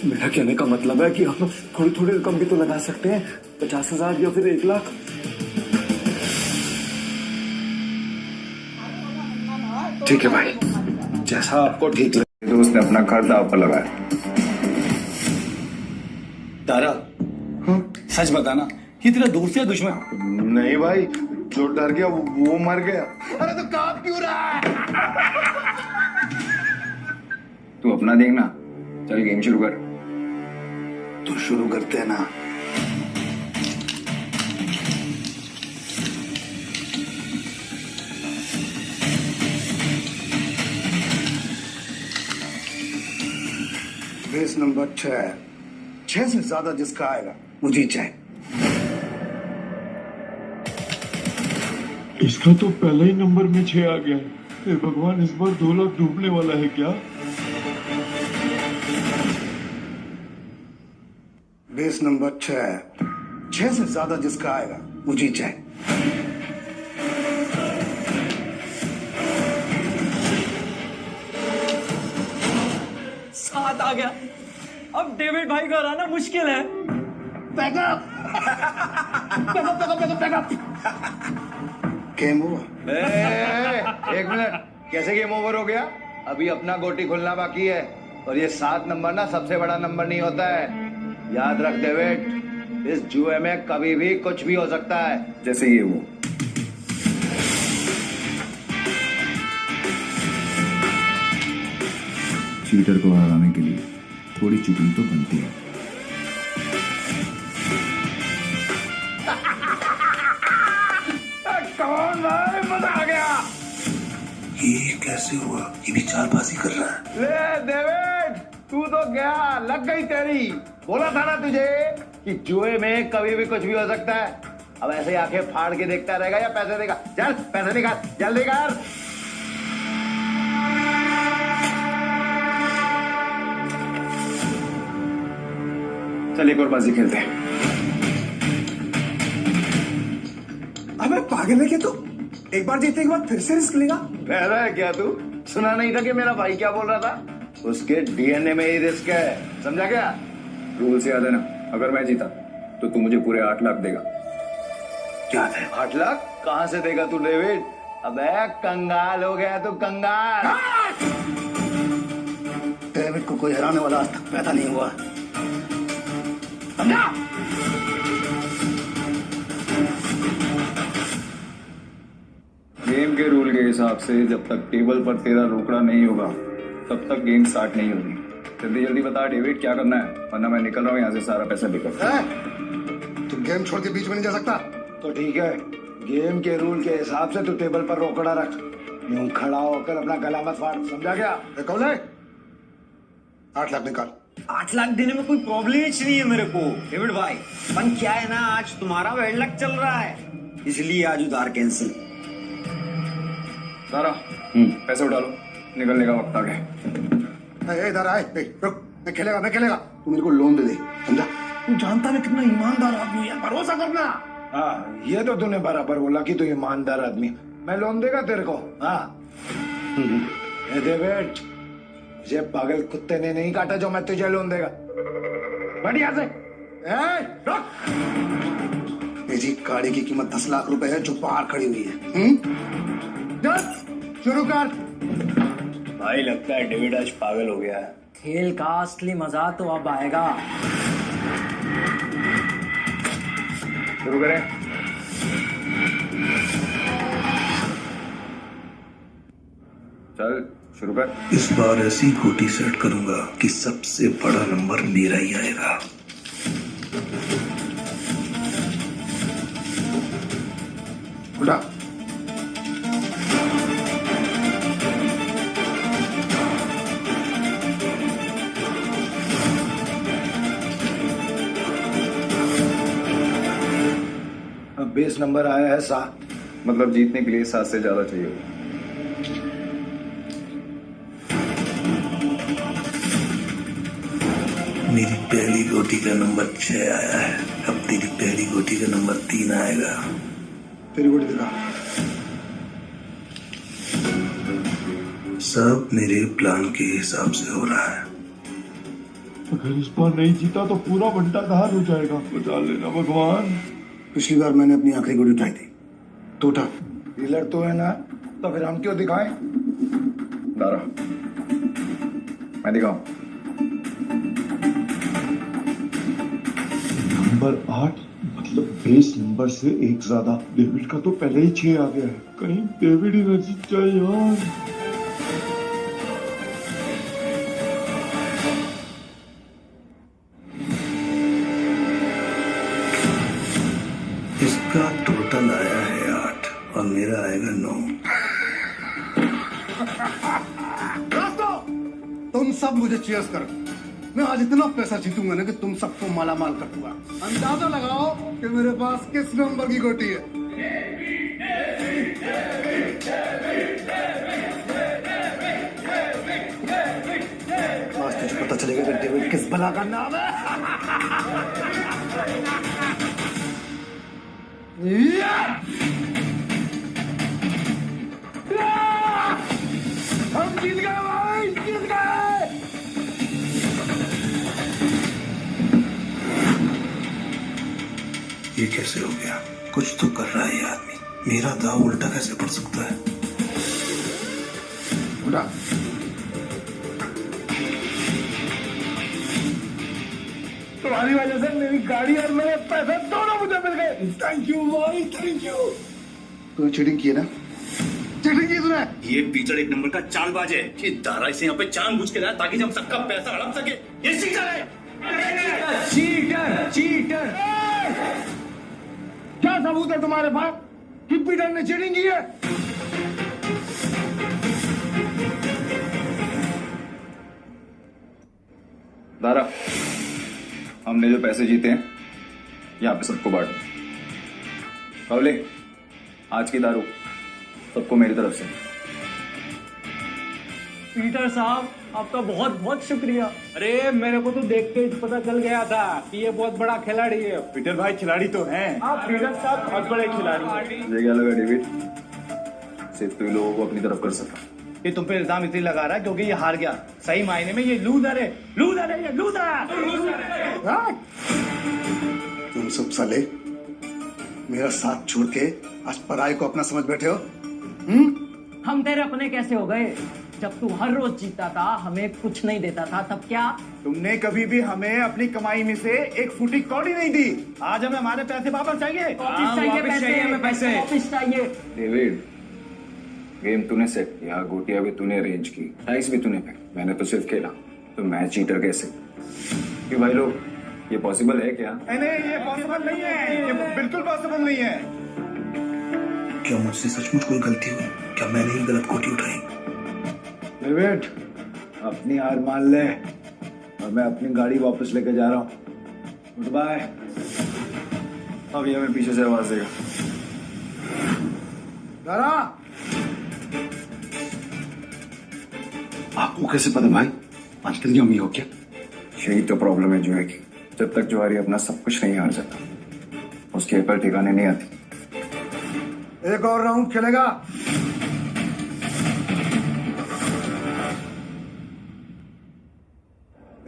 मेरा कहने का मतलब है कि हम थोड़ी थोड़ी रकम भी तो लगा सकते हैं, 50,000 या फिर 1 लाख। ठीक है भाई, जैसा आपको ठीक लगे। दोस्त ने अपना घर दाव पर लगाया। तारा, सच बताना, ये तेरा दोस्त या दुश्मन? नहीं भाई, जो डर गया वो मर गया। अरे तो कांप क्यों रहा है? तू अपना देखना, चल गेम शुरू कर। तो शुरू करते हैं ना। बेस नंबर 6 से ज्यादा जिसका आएगा वो जीत जाए। इसका तो पहले ही नंबर में 6 आ गया। हे भगवान, इस बार 2 लाख डूबने वाला है क्या? बेस नंबर 6 से ज्यादा जिसका आएगा वो जीत जाए। सात आ गया। अब डेविड भाई का हराना मुश्किल है। Backup game over. एक मिनट, कैसे गेम ओवर हो गया? अभी अपना गोटी खुलना बाकी है। और ये 7 नंबर ना सबसे बड़ा नंबर नहीं होता है, याद रख डेविड। इस जुए में कभी भी कुछ भी हो सकता है। जैसे ये वो चीटर को हराने के लिए थोड़ी चीटिंग तो बनती है। कौन भाई, मजा आ गया। ये कैसे हुआ? ये भी चालबाजी कर रहा है। ले डेविड, तू तो गया, लग गई तेरी। बोला था ना तुझे कि जुए में कभी भी कुछ भी हो सकता है। अब ऐसे ही आंखें फाड़ के देखता रहेगा या पैसे देगा? चल पैसे निकाल, जल्दी कर। चल एक और बाजी खेलते हैं। अबे पागल है क्या तू? एक बार जीतने के बाद फिर से रिस्क लेगा? बहरा है क्या तू? सुना नहीं था कि मेरा भाई क्या बोल रहा था? उसके डीएनए में ही रिस्क है, समझा क्या? रूल से याद है ना, अगर मैं जीता तो तू मुझे पूरे 8 लाख देगा। क्या है? 8 लाख कहाँ से देगा तू डेविड? अबे कंगाल हो गया तू, कंगाल। डेविड को कोई हराने वाला आज तक पैदा नहीं हुआ, समझा? गेम के रूल के हिसाब से जब तक टेबल पर तेरा रोकड़ा नहीं होगा तब तक गेम स्टार्ट नहीं होगी। जल्दी जल्दी बता डेविड, क्या करना है, वरना मैं निकल रहा हूँ यहाँ से सारा पैसा लेकर। तुम गेम छोड़ के बीच में नहीं जा सकता। तो ठीक है, गेम के रूल के हिसाब से तू टेबल पर रोकड़ा रख। यूं खड़ा होकर अपना गला मत फाड़, समझा क्या? कौन है? 8 लाख निकाल। 8 लाख देने में कोई प्रॉब्लम नहीं है मेरे को डेविड भाई। पर क्या है ना, आज तुम्हारा बैड लक चल रहा है, इसलिए आज उधार कैंसिल। सारा पैसे उठा लो, निकलने का वक्त आ गया। इधर आए, रुक, मैं खेलेगा। तू मेरे को लोन दे, समझा? तू जानता मैं कितना ईमानदार आदमी है, भरोसा करना। हाँ, ये तो तूने बराबर बोला कि तू ईमानदार आदमी। मैं लोन देगा तेरे को? हाँ। डेविड, ये पागल कुत्ते ने नहीं काटा जो मैं तुझे लोन देगा। बढ़िया से। जी गाड़ी की कीमत 10 लाख रुपए है जो बाहर खड़ी हुई है। शुरू कर। भाई लगता है डेविड आज पागल हो गया है। खेल का असली मजा तो अब आएगा। शुरू करें। चल शुरू कर। इस बार ऐसी गोटी सेट करूंगा कि सबसे बड़ा नंबर मेरा ही आएगा। उठा। अब बेस नंबर आया है 7। मतलब जीतने के लिए 7 से ज्यादा चाहिए। मेरी पहली गोटी का नंबर 6 आया है, अब तेरी पहली गोटी का नंबर 3 आएगा। तेरी गोटी दिखा। सब मेरे प्लान के हिसाब से हो रहा है। अगर इस बार नहीं जीता तो पूरा बंटा धार हो जाएगा। बचा लेना भगवान। पिछली बार मैंने अपनी आखिरी गोली उठाई थी, तो उठा। डीलर तो है ना, तो फिर हम क्यों दिखाएं? दारा, मैं दिखाऊं। नंबर 8 मतलब बेस नंबर से एक ज्यादा। डेविड का तो पहले ही 6 आ गया है, कहीं डेविड ही न जीत जाए यार। इसका टोटल आया है 8 और मेरा आएगा 9। दोस्तों, तुम सब मुझे चीयर्स करो। मैं आज इतना पैसा जीतूंगा ना कि तुम सबको मालामाल कर दूंगा। अंदाजा लगाओ कि मेरे पास किस नंबर की गोटी है। आज तुझे पता चलेगा कि डेविड किस बला का नाम है। हम जीत गए भाई, जीत गए। ये कैसे हो गया? कुछ तो कर रहा है ये आदमी। मेरा दाव उल्टा कैसे पड़ सकता है? उठा। तुम्हारी वजह से मेरी गाड़ी और मेरे पैसे दोनों मुझे मिल गए। थैंक यू भाई, थैंक यू। तूने चीटिंग की है ना? चीटिंग की तूने? ये पीचड़ एक नंबर का चालबाज है। ये दारा से यहाँ पे जानबूझ के लाया ताकि हम सबका पैसा हड़प सके। ये चीटर है। Cheater, cheater. क्या सबूत है तुम्हारे पास कि पीटर ने चीटिंग की है? दारा, हमने जो पैसे जीते हैं यहाँ पे सबको बांटो। कवले, आज की दारू सबको मेरी तरफ से। पीटर साहब, आपका बहुत बहुत शुक्रिया। अरे मेरे को तो देख के पता चल गया था कि ये बहुत बड़ा खिलाड़ी है। पीटर भाई खिलाड़ी तो हैं। आप पीटर साहब बहुत बड़े खिलाड़ी हैं। मुझे क्या लगा डेविड, सिर्फ तू ही लोगों को अपनी तरफ कर सकता। ये तुम पे इल्जाम इसलिए लगा रहा है क्योंकि ये हार गया। सही मायने में ये लूजर है, लूजर है, ये लूजर है। तुम सब साले मेरा साथ छोड़ के आज पराये को अपना समझ बैठे हो। हम तेरे अपने कैसे हो गए? जब तू हर रोज जीता था, हमें कुछ नहीं देता था, तब क्या? तुमने कभी भी हमें अपनी कमाई में से एक फूटी कौड़ी नहीं दी। आज हमें हमारे पैसे वापस चाहिए। वापस चाहिए पैसे, हमें पैसे वापस चाहिए। डेविड, गेम तूने सेट किया, गोटियां भी तूने अरेंज की, डाइस भी तूने फेंक, मैंने तो सिर्फ खेला। तो मैं चीटर कैसे? क्यों भाई लोग, ये पॉसिबल है क्या? नहीं, ये पॉसिबल नहीं है। ये बिल्कुल पॉसिबल नहीं है। क्या मुझसे सचमुच कोई गलती हुई? क्या मैंने ही गलत गोटी उठाई? डेविड, अपनी हार मान ले और मैं अपनी गाड़ी वापस लेके जा रहा हूँ। Goodbye. अब ये हमें पीछे से आवाज देगा। दारा, आपको कैसे पता भाई? अंतनी अम्मी हो क्या? यही तो प्रॉब्लम है जुए की। जब तक जुआरी अपना सब कुछ नहीं हार जाता, उसकी अकल ठिकाने नहीं आती। एक और राउंड खेलेगा।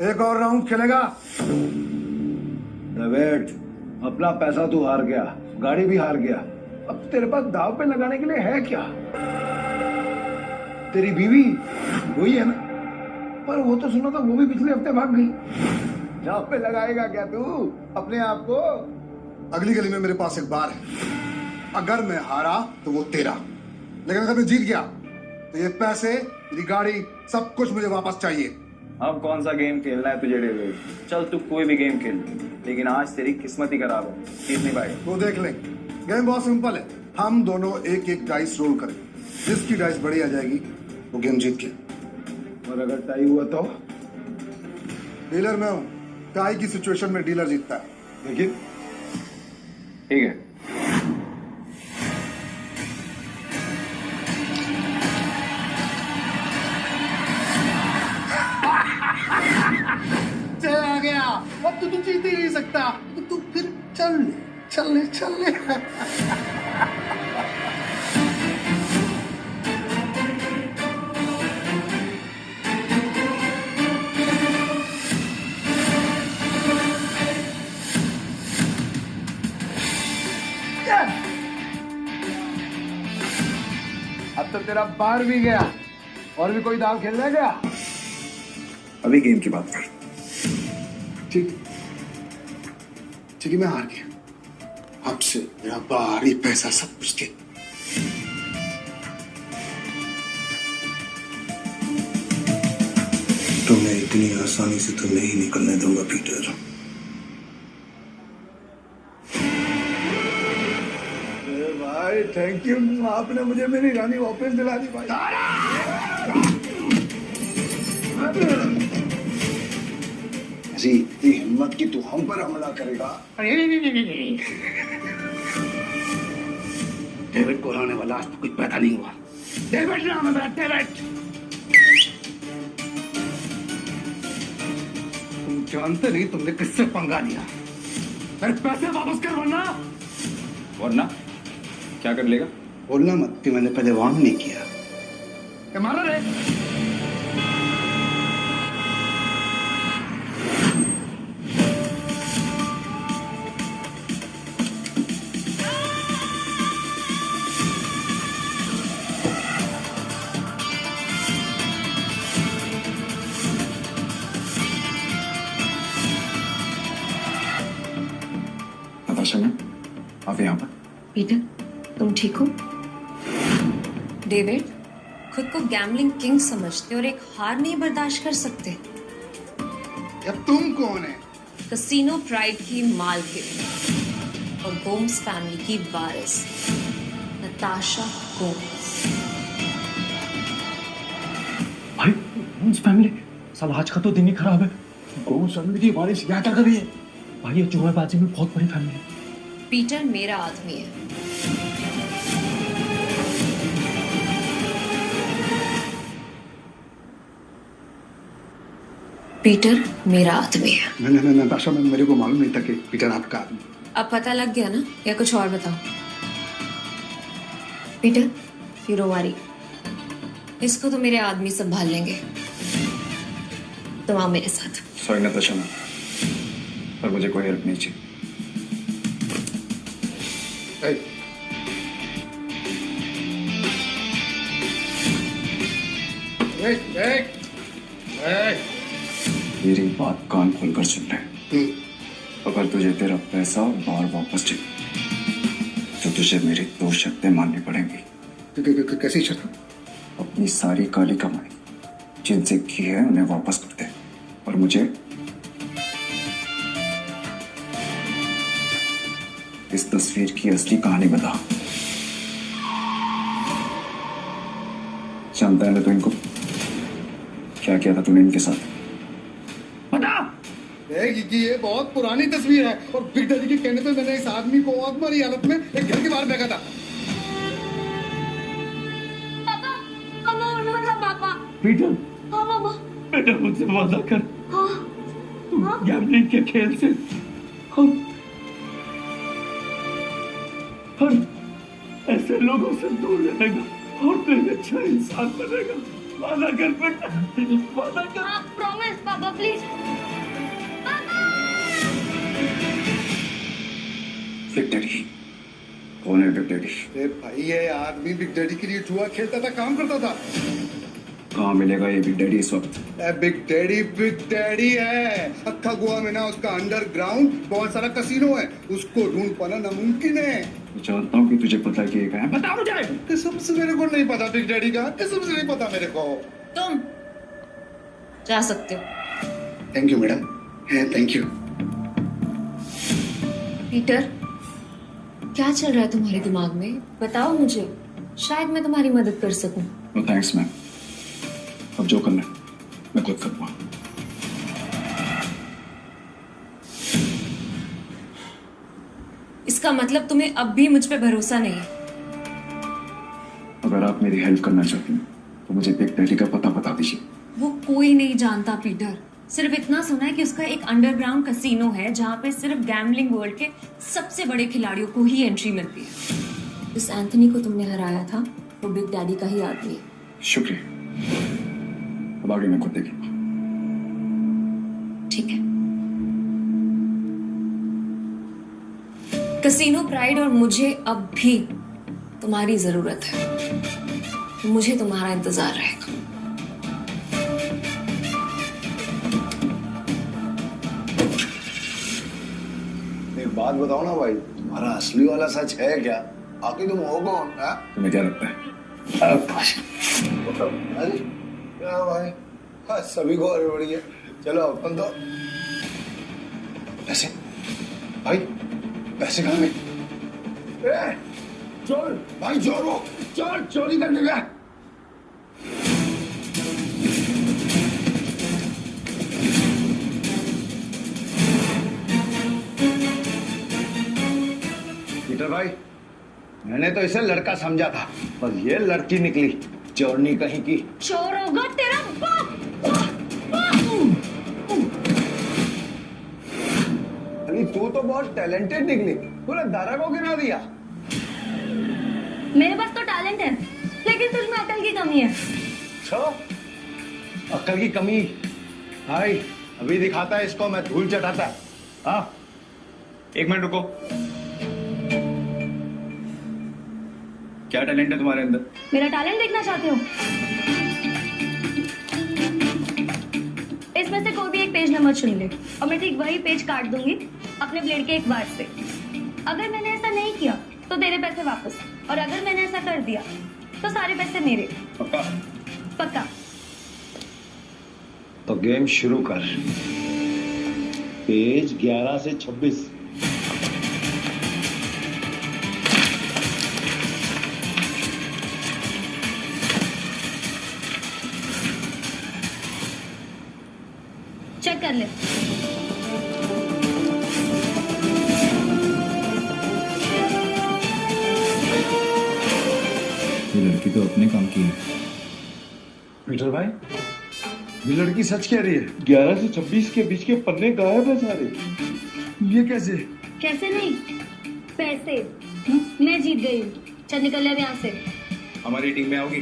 एक और राउंड खेलेगा। डेविड, अपना पैसा तू हार गया, गाड़ी भी हार गया। अब तेरे पास दाव पे लगाने के लिए है क्या? तेरी बीवी वही है ना? पर वो तो सुना था वो भी पिछले हफ्ते भाग गई। दाव पे लगाएगा क्या तू अपने आप को? अगली गली में मेरे पास एक बार है। अगर मैं हारा तो वो तेरा, लेकिन अगर मैं जीत गया तो ये पैसे, मेरी गाड़ी, सब कुछ मुझे वापस चाहिए। अब कौन सा गेम खेलना है तुझे डेविड? चल तू कोई भी गेम खेल, लेकिन आज तेरी किस्मत ही खराब है, जीत नहीं पाएगा। वो देख ले, गेम बहुत सिंपल है। हम दोनों एक एक डाइस रोल करेंगे, जिसकी डाइस बड़ी आ जाएगी वो गेम जीत गया। और अगर टाई हुआ तो? डीलर मैं हूँ, टाई की सिचुएशन में डीलर जीतता है। लेकिन ठीक है। चल आ गया। अब तो तू जीत ही नहीं सकता, तो तू फिर चल ले, चल ले, चल ले। अब तो तेरा बार भी गया। और भी कोई दाव खेलना है क्या? अभी गेम की बात कर। ठीक, मैं हार गया। अब से मेरा बाहरी पैसा सब कुछ के तो मैं इतनी आसानी से तो नहीं निकलने दूंगा पीटर। भाई थैंक यू, आपने मुझे मेरी रानी वापस दिला दी भाई। ऐसी इतनी हिम्मत की तू हम पर हमला करेगा? डेविड को हराने वाला आज तक कुछ पैदा नहीं हुआ। डेविड नाम है मेरा, डेविड। तुम जानते नहीं तुमने किससे पंगा लिया। मेरे पैसे वापस कर वरना क्या कर लेगा? बोलना मत कि मैंने पहले वार्न नहीं किया। मारा रे। नताशा मैम, आप यहाँ पर? पीटर, तुम ठीक हो? डेविड, खुद को गैम्बलिंग किंग समझते और एक हार नहीं बर्दाश्त कर सकते। अब तुम कौन है? कसीनो प्राइड की मालकिन और गोम्स फैमिली की वारिस नताशा गोम्स। भाई गोम्स फैमिली, साला आज का तो दिन ही खराब है। गोम्स फैमिली की वारिस यहाँ क्या कर रही है? भाई ये जुएबाजी में बहुत बड़ी फैमिली है। पीटर मेरा आदमी है। पीटर मेरा आदमी है। नहीं नताशा, मेरे को मालूम नहीं था कि पीटर आपका आदमी। अब पता लग गया ना, या कुछ और बताओ? पीटर, हीरो वारी, इसको तो मेरे आदमी संभाल लेंगे। तुम आओ मेरे साथ। सॉरी नताशा मैम, पर मुझे कोई हेल्प नहीं चाहिए। मेरी बात कान खोलकर सुन ले। अगर तुझे तेरा पैसा बाहर वापस चाहिए तो तुझे मेरी 2 शर्तें माननी पड़ेंगी। कैसी शर्त? अपनी सारी काली कमाई जिनसे की है उन्हें वापस कर दे, और मुझे इस तस्वीर की असली कहानी बता। जानता है ना तो इनको क्या किया था तूने इनके साथ? बता। कि ये बहुत पुरानी तस्वीर है और बिग डैडी के कहने पे मैंने इस आदमी को आत्मारी हालत में एक घर के बाहर फेंका था। पापा। पीटर, हाँ पापा। बेटा मुझसे वादा कर। हाँ। तुम गैम्बलिंग के खेल से और ऐसे लोगों से दूर रहेगा और तू एक अच्छा इंसान बनेगा। वादा कर बेटा, वादा कर। हाँ, प्रॉमिस पापा, प्लीज। बिग डैडी कौन है? Big daddy? अरे भाई ये आदमी बिग डैडी के लिए जुआ खेलता था, काम करता था। कहाँ मिलेगा ये बिग डैडी इस वक्त? बिग डैडी है। अक्खा गोवा में ना उसका अंडरग्राउंड बहुत सारा कसीनो है, उसको ढूंढ पाना नामुमकिन है। जानता हूँ कि तुझे पता है कि ये कहाँ है। बता मुझे। कसम से मेरे को नहीं पता बिग डैडी का, कसम से नहीं पता मेरे को। तुम जा सकते हो। Thank you madam, thank you. Peter, क्या चल रहा है तुम्हारे दिमाग में? बताओ मुझे, शायद मैं तुम्हारी मदद कर सकूं। नो थैंक्स मैम, अब जो करना है मैं खुद करूँगा। इसका मतलब तुम्हें अब भी मुझ पे भरोसा नहीं? अगर आप मेरी हेल्प करना चाहती हैं तो मुझे बिग डैडी का पता बता दीजिए। वो कोई नहीं जानता पीटर, सिर्फ इतना सुना है कि उसका एक अंडरग्राउंड कसीनो है जहाँ पे सिर्फ गैम्बलिंग वर्ल्ड के सबसे बड़े खिलाड़ियों को ही एंट्री मिलती है। जिस एंथनी को तुमने हराया था वो बिग डैडी का ही आदमी है। शुक्रिया, अब आगे मैं खुद देखूंगा। ठीक है। कसीनो प्राइड और मुझे अब भी तुम्हारी जरूरत है। मुझे तुम्हारा इंतजार रहेगा। बात बताओ ना भाई, तुम्हारा असली वाला सच है क्या? आखिर तुम हो कौन? तुम्हें क्या लगता है? अरे क्या भाई, हाँ, सभी को हड़बड़ी है। चलो अपन तो पैसे, भाई पैसे कहाँ गए? चोर भाई, चोर वो, चोर चोरी करने गया। पीटर भाई, मैंने तो इसे लड़का समझा था, पर ये लड़की निकली चोरनी कहीं की। चोर होगा तेरा बाप। अरे तू तो बहुत टैलेंटेड निकली, तूने दारा को गिरा दिया। मेरे पास तो टैलेंट है, लेकिन तुझमें अकल की कमी है। अकल की कमी? भाई अभी दिखाता है इसको मैं धूल चटाता है। हाँ, एक मिनट रुको। क्या टैलेंट है तुम्हारे अंदर? मेरा टैलेंट देखना चाहते हो? इसमें से कोई भी एक पेज नंबर चुन ले और मैं ठीक वही पेज काट दूंगी अपने ब्लेड के एक वार से। अगर मैंने ऐसा नहीं किया तो तेरे पैसे वापस, और अगर मैंने ऐसा कर दिया तो सारे पैसे मेरे। पक्का? पक्का। तो गेम शुरू कर। पेज 11 से 26। चेक कर ले। ये लड़की तो अपने काम की है। पीटर भाई, ये लड़की सच कह रही है। 11 से 26 के बीच के पन्ने गायब है सारे। ये कैसे? कैसे नहीं, पैसे मैं जीत गई हूँ। चल निकल ले यहाँ से। हमारी टीम में आओगी?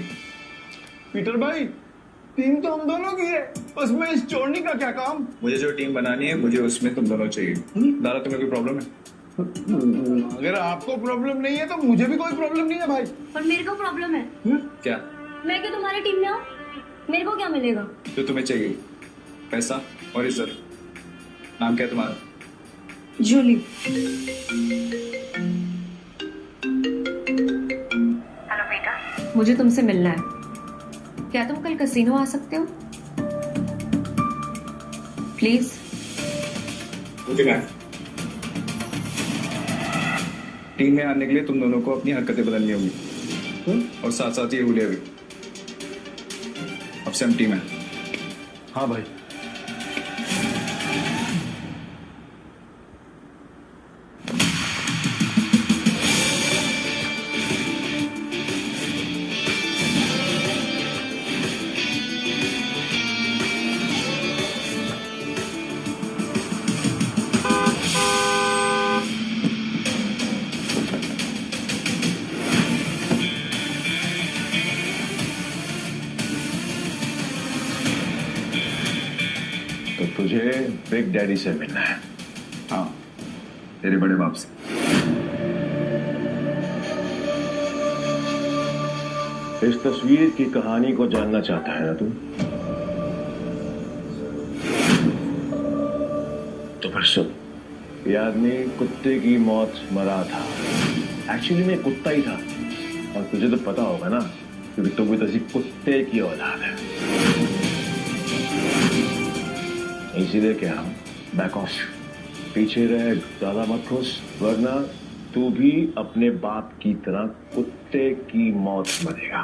पीटर भाई, टीम तो हम दोनों की है, उसमें इस चोरनी का क्या काम? मुझे जो टीम बनानी है, मुझे उसमें तुम दोनों चाहिए। दारा, तुम्हें कोई प्रॉब्लम है? अगर आपको प्रॉब्लम नहीं है तो मुझे भी कोई प्रॉब्लम नहीं है भाई। पर मेरे को प्रॉब्लम है। क्या? मैं क्यों तुम्हारी टीम में आऊँ? मेरे को क्या मिलेगा? जो तुम्हें चाहिए, पैसा और इज्जत। नाम क्या है तुम्हारा? जूली। हेलो बेटा, मुझे तुमसे मिलना है। क्या तुम कल कैसीनो आ सकते हो? प्लीज। मुझे क्या? टीम में आने के लिए तुम दोनों को अपनी हरकतें बदलनी होगी, और साथ साथ ये हुलिया भी। अब से हम टीम है। हाँ भाई। तो तुझे बिग डैडी से मिलना है? हाँ, तेरे बड़े बाप से। इस तस्वीर की कहानी को जानना चाहता है ना तू? तो फिर सुन। ये आदमी कुत्ते की मौत मरा था। एक्चुअली मैं कुत्ता ही था, और तुझे तो पता होगा ना, क्योंकि तू भी तसी कुत्ते की औलाद है। इसीलिए क्या हम बैक ऑफ, पीछे रह, ज्यादा मत खुश, वरना तू भी अपने बाप की तरह कुत्ते की मौत मरेगा।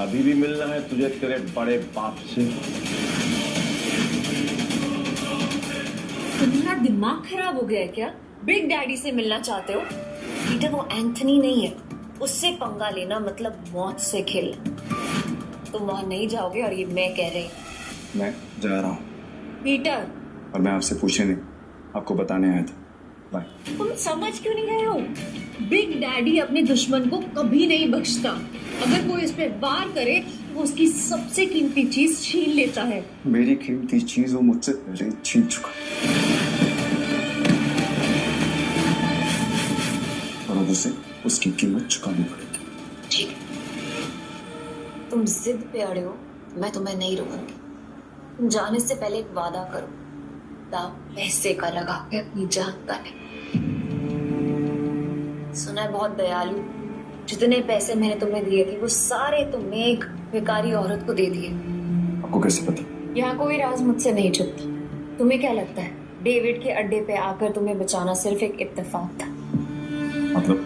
अभी भी मिलना है तुझे तेरे बड़े बाप से? तुम्हारा दिमाग खराब हो गया है क्या? बिग डैडी से मिलना चाहते हो? पीटर, वो एंथनी नहीं है, उससे पंगा लेना मतलब मौत से खेलना। तुम वहां नहीं जाओगे, और ये मैं कह रही। मैं जा रहा हूँ। पीटर, और मैं आपसे पूछे नहीं, आपको बताने आया था। बाय। तुम समझ क्यों नहीं गए हो? बिग डैडी अपने दुश्मन को कभी नहीं बख्शता। अगर कोई इस पे वार करे तो वो उसकी सबसे कीमती चीज छीन लेता है। मेरी कीमती चीज वो मुझसे पहले छीन चुका, और अब उसे उसकी कीमत चुकानी पड़ेगी। ठीक। तुम जिद पे अड़े हो, मैं तुम्हें नहीं रोकूंगी। तुम जाने से पहले एक वादा करो, दाव पैसे का लगा के अपनी जान का नहीं। सुना है बहुत दयालु, जितने पैसे मैंने तुम्हें दिए थे वो सारे तुमने एक बेकारी औरत को दे दिए। आपको कैसे पता? यहाँ कोई राज मुझसे नहीं छुपता। तुम्हें क्या लगता है डेविड के अड्डे पे आकर तुम्हें बचाना सिर्फ एक इत्तेफाक था? मतलब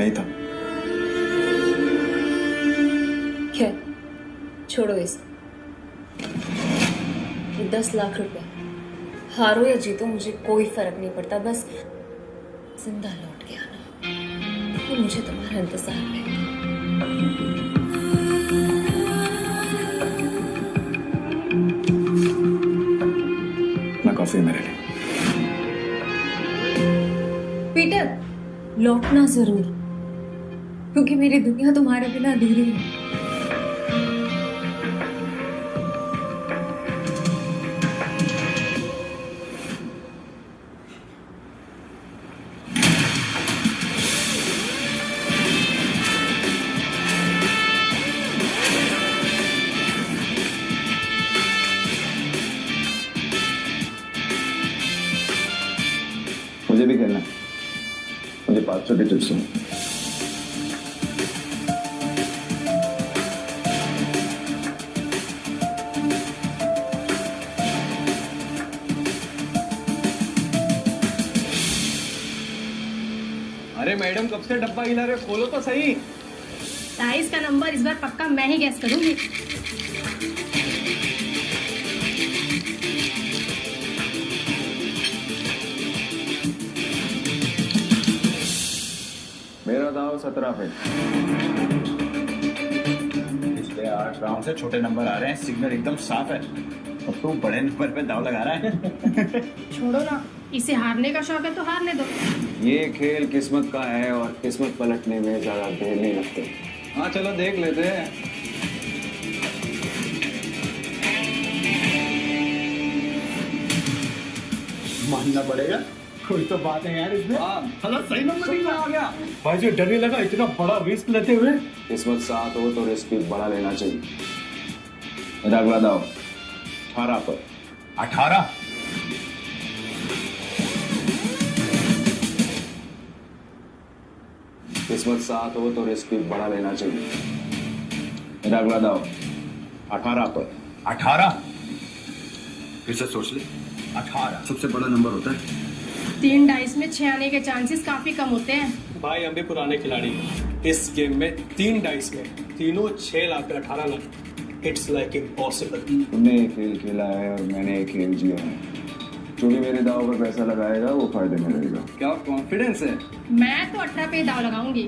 नहीं था। क्या? छोड़ो इसे। ये 10 लाख रुपए, हारो या जीतो मुझे कोई फर्क नहीं पड़ता, बस जिंदा लौट के आना। ये मुझे तुम्हारा इंतजार है। ना कॉफी मेरे लिए। पीटर, लौटना जरूर, क्योंकि मेरी दुनिया तुम्हारे बिना अधूरी है। मुझे भी खेलना, मुझे 500 के चिप्स हैं। अरे मैडम कब से डब्बा हिला रहे, खोलो तो सही। डाइस का नंबर इस बार पक्का मैं ही गैस करूंगी। मेरा दाव 17 पे। पिछले 8 राउंड से छोटे नंबर आ रहे हैं, सिग्नल एकदम साफ है। अब तू बड़े नंबर पे दाव लगा रहा है। छोड़ो ना, इसे हारने का शौक है तो हारने दो। ये खेल किस्मत का है और किस्मत पलटने में ज्यादा देर नहीं लगती। हाँ चलो देख लेते हैं। मानना पड़ेगा, कोई तो बात है यार इसमें। हाँ सही नंबर ही आ गया। भाई जो डर नहीं लगा इतना बड़ा रिस्क लेते हुए। किस्मत साथ हो तो रिस्क भी बड़ा लेना चाहिए। मेरा अगला दाव 18 पर। 18? किस्मत साथ हो तो रिस्क भी बड़ा लेना चाहिए। मेरा अगला दाव 18 पर। 18? फिर से सोच ले। 18 सबसे बड़ा नंबर होता है। 3 डाइस में 6 आने के चांसेस काफी कम होते हैं। भाई हम भी पुराने खिलाड़ी हैं। इस गेम में 3 डाइस में तीनों 6 lakh 18 lakh. It's like impossible. तुमने एक खेल खेला है और मैंने एक खेल जिया है। जो भी मेरे दाव पर पैसा लगाएगा वो फायदे में रहेगा। क्या कॉन्फिडेंस है? मैं तो 18 पे दाव लगाऊंगी।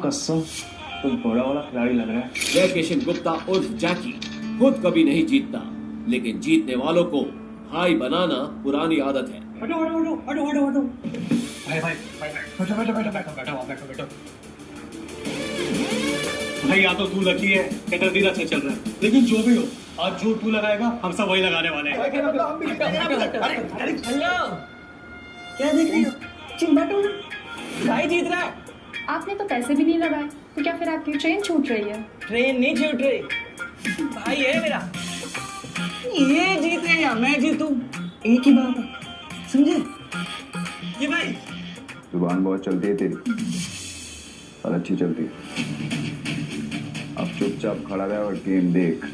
कसम तो बड़ा खिलाड़ी लग रहा है। जय किशन गुप्ता उर्फ जैकी खुद कभी नहीं जीतता, लेकिन जीतने वालों को हाई बनाना पुरानी आदत है। हटो हटो हटो हटो हटो हटो। भाई भाई भाई बैठो बैठो बैठो बैठो बैठो बैठो बैठो। भाई या तो तू लकी है या तकदीर अच्छा चल रहा है, लेकिन जो भी हो आज जो तू लगाएगा हम सब वही लगाने वाले हैं। हेलो, क्या देख रही हो? चुप बैठो ना, भाई जीत रहा है। आपने तो पैसे भी नहीं लगाए, तो क्या फिर आपकी ट्रेन छूट रही है? ट्रेन नहीं छूट रही, भाई है मेरा। ये जीते या मैं जीतूं एक ही बात है, समझे? ये भाई जुबान बहुत चलती है तेरी और अच्छी चलती है। अब चुपचाप खड़ा रहे और गेम देख।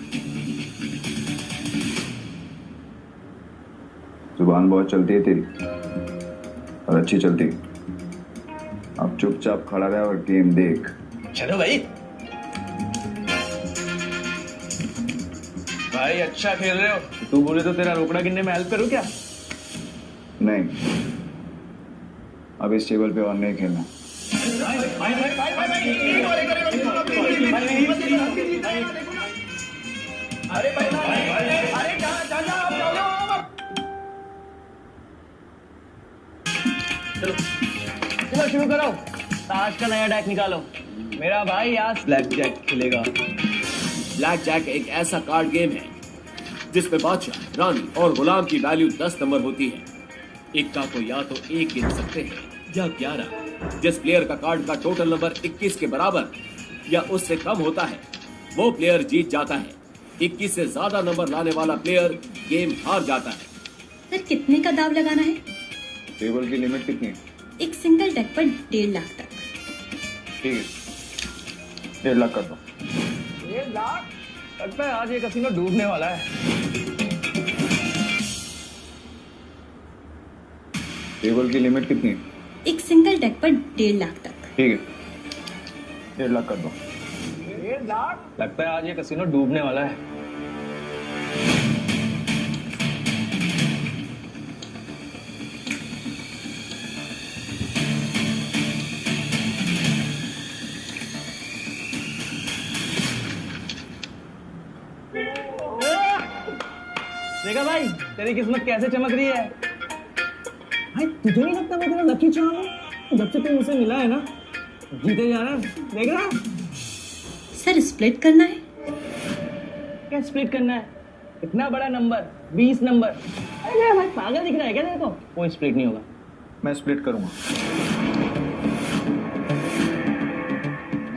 जुबान बहुत चलती है तेरी और अच्छी चलती है। अब चुपचाप खड़ा रहे और गेम देख। चलो भाई। भाई अच्छा खेल रहे हो। तू बोले तो तेरा रोकड़ा गिनने में हेल्प करूं क्या? नहीं, अब इस टेबल पे और नहीं खेलना। अरे भाई अरे जा। चलो शुरू करो, ताश का नया डेक निकालो। मेरा भाई आज ब्लैक जैक खेलेगा। ब्लैक जैक एक ऐसा कार्ड गेम है जिसमें बादशाह, रानी और गुलाम की वैल्यू 10 नंबर होती है। इक्का को या तो 1 गिन सकते हैं या 11। जिस प्लेयर का कार्ड का टोटल नंबर 21 के बराबर या उससे कम होता है वो प्लेयर जीत जाता है। 21 से ज्यादा नंबर लाने वाला प्लेयर गेम हार जाता है। सर कितने का दाव लगाना है? टेबल की लिमिट कितनी है? एक सिंगल डेक पर 1.5 लाख तक। ठीक है, 1.5 लाख कर दो। 1.5 लाख? लगता है आज ये कसीनो डूबने वाला है। टेबल की लिमिट कितनी है? एक सिंगल डेक पर 1.5 लाख तक। ठीक है, 1.5 लाख कर दो। 1.5 लाख? लगता है आज ये कसीनो डूबने वाला है। देखा भाई तेरी किस्मत कैसे चमक रही है। भाई तुझे नहीं लगता मैं तेरा लकी चार्म हूँ? जब से तू मुझसे मिला है ना जीते जा रहा है। देख रहा सर स्प्लिट करना है? क्या स्प्लिट करना है? इतना बड़ा नंबर 20 नंबर। अरे भाई पागल दिख रहा है क्या तेरे को? कोई स्प्लिट नहीं होगा। मैं स्प्लिट करूंगा।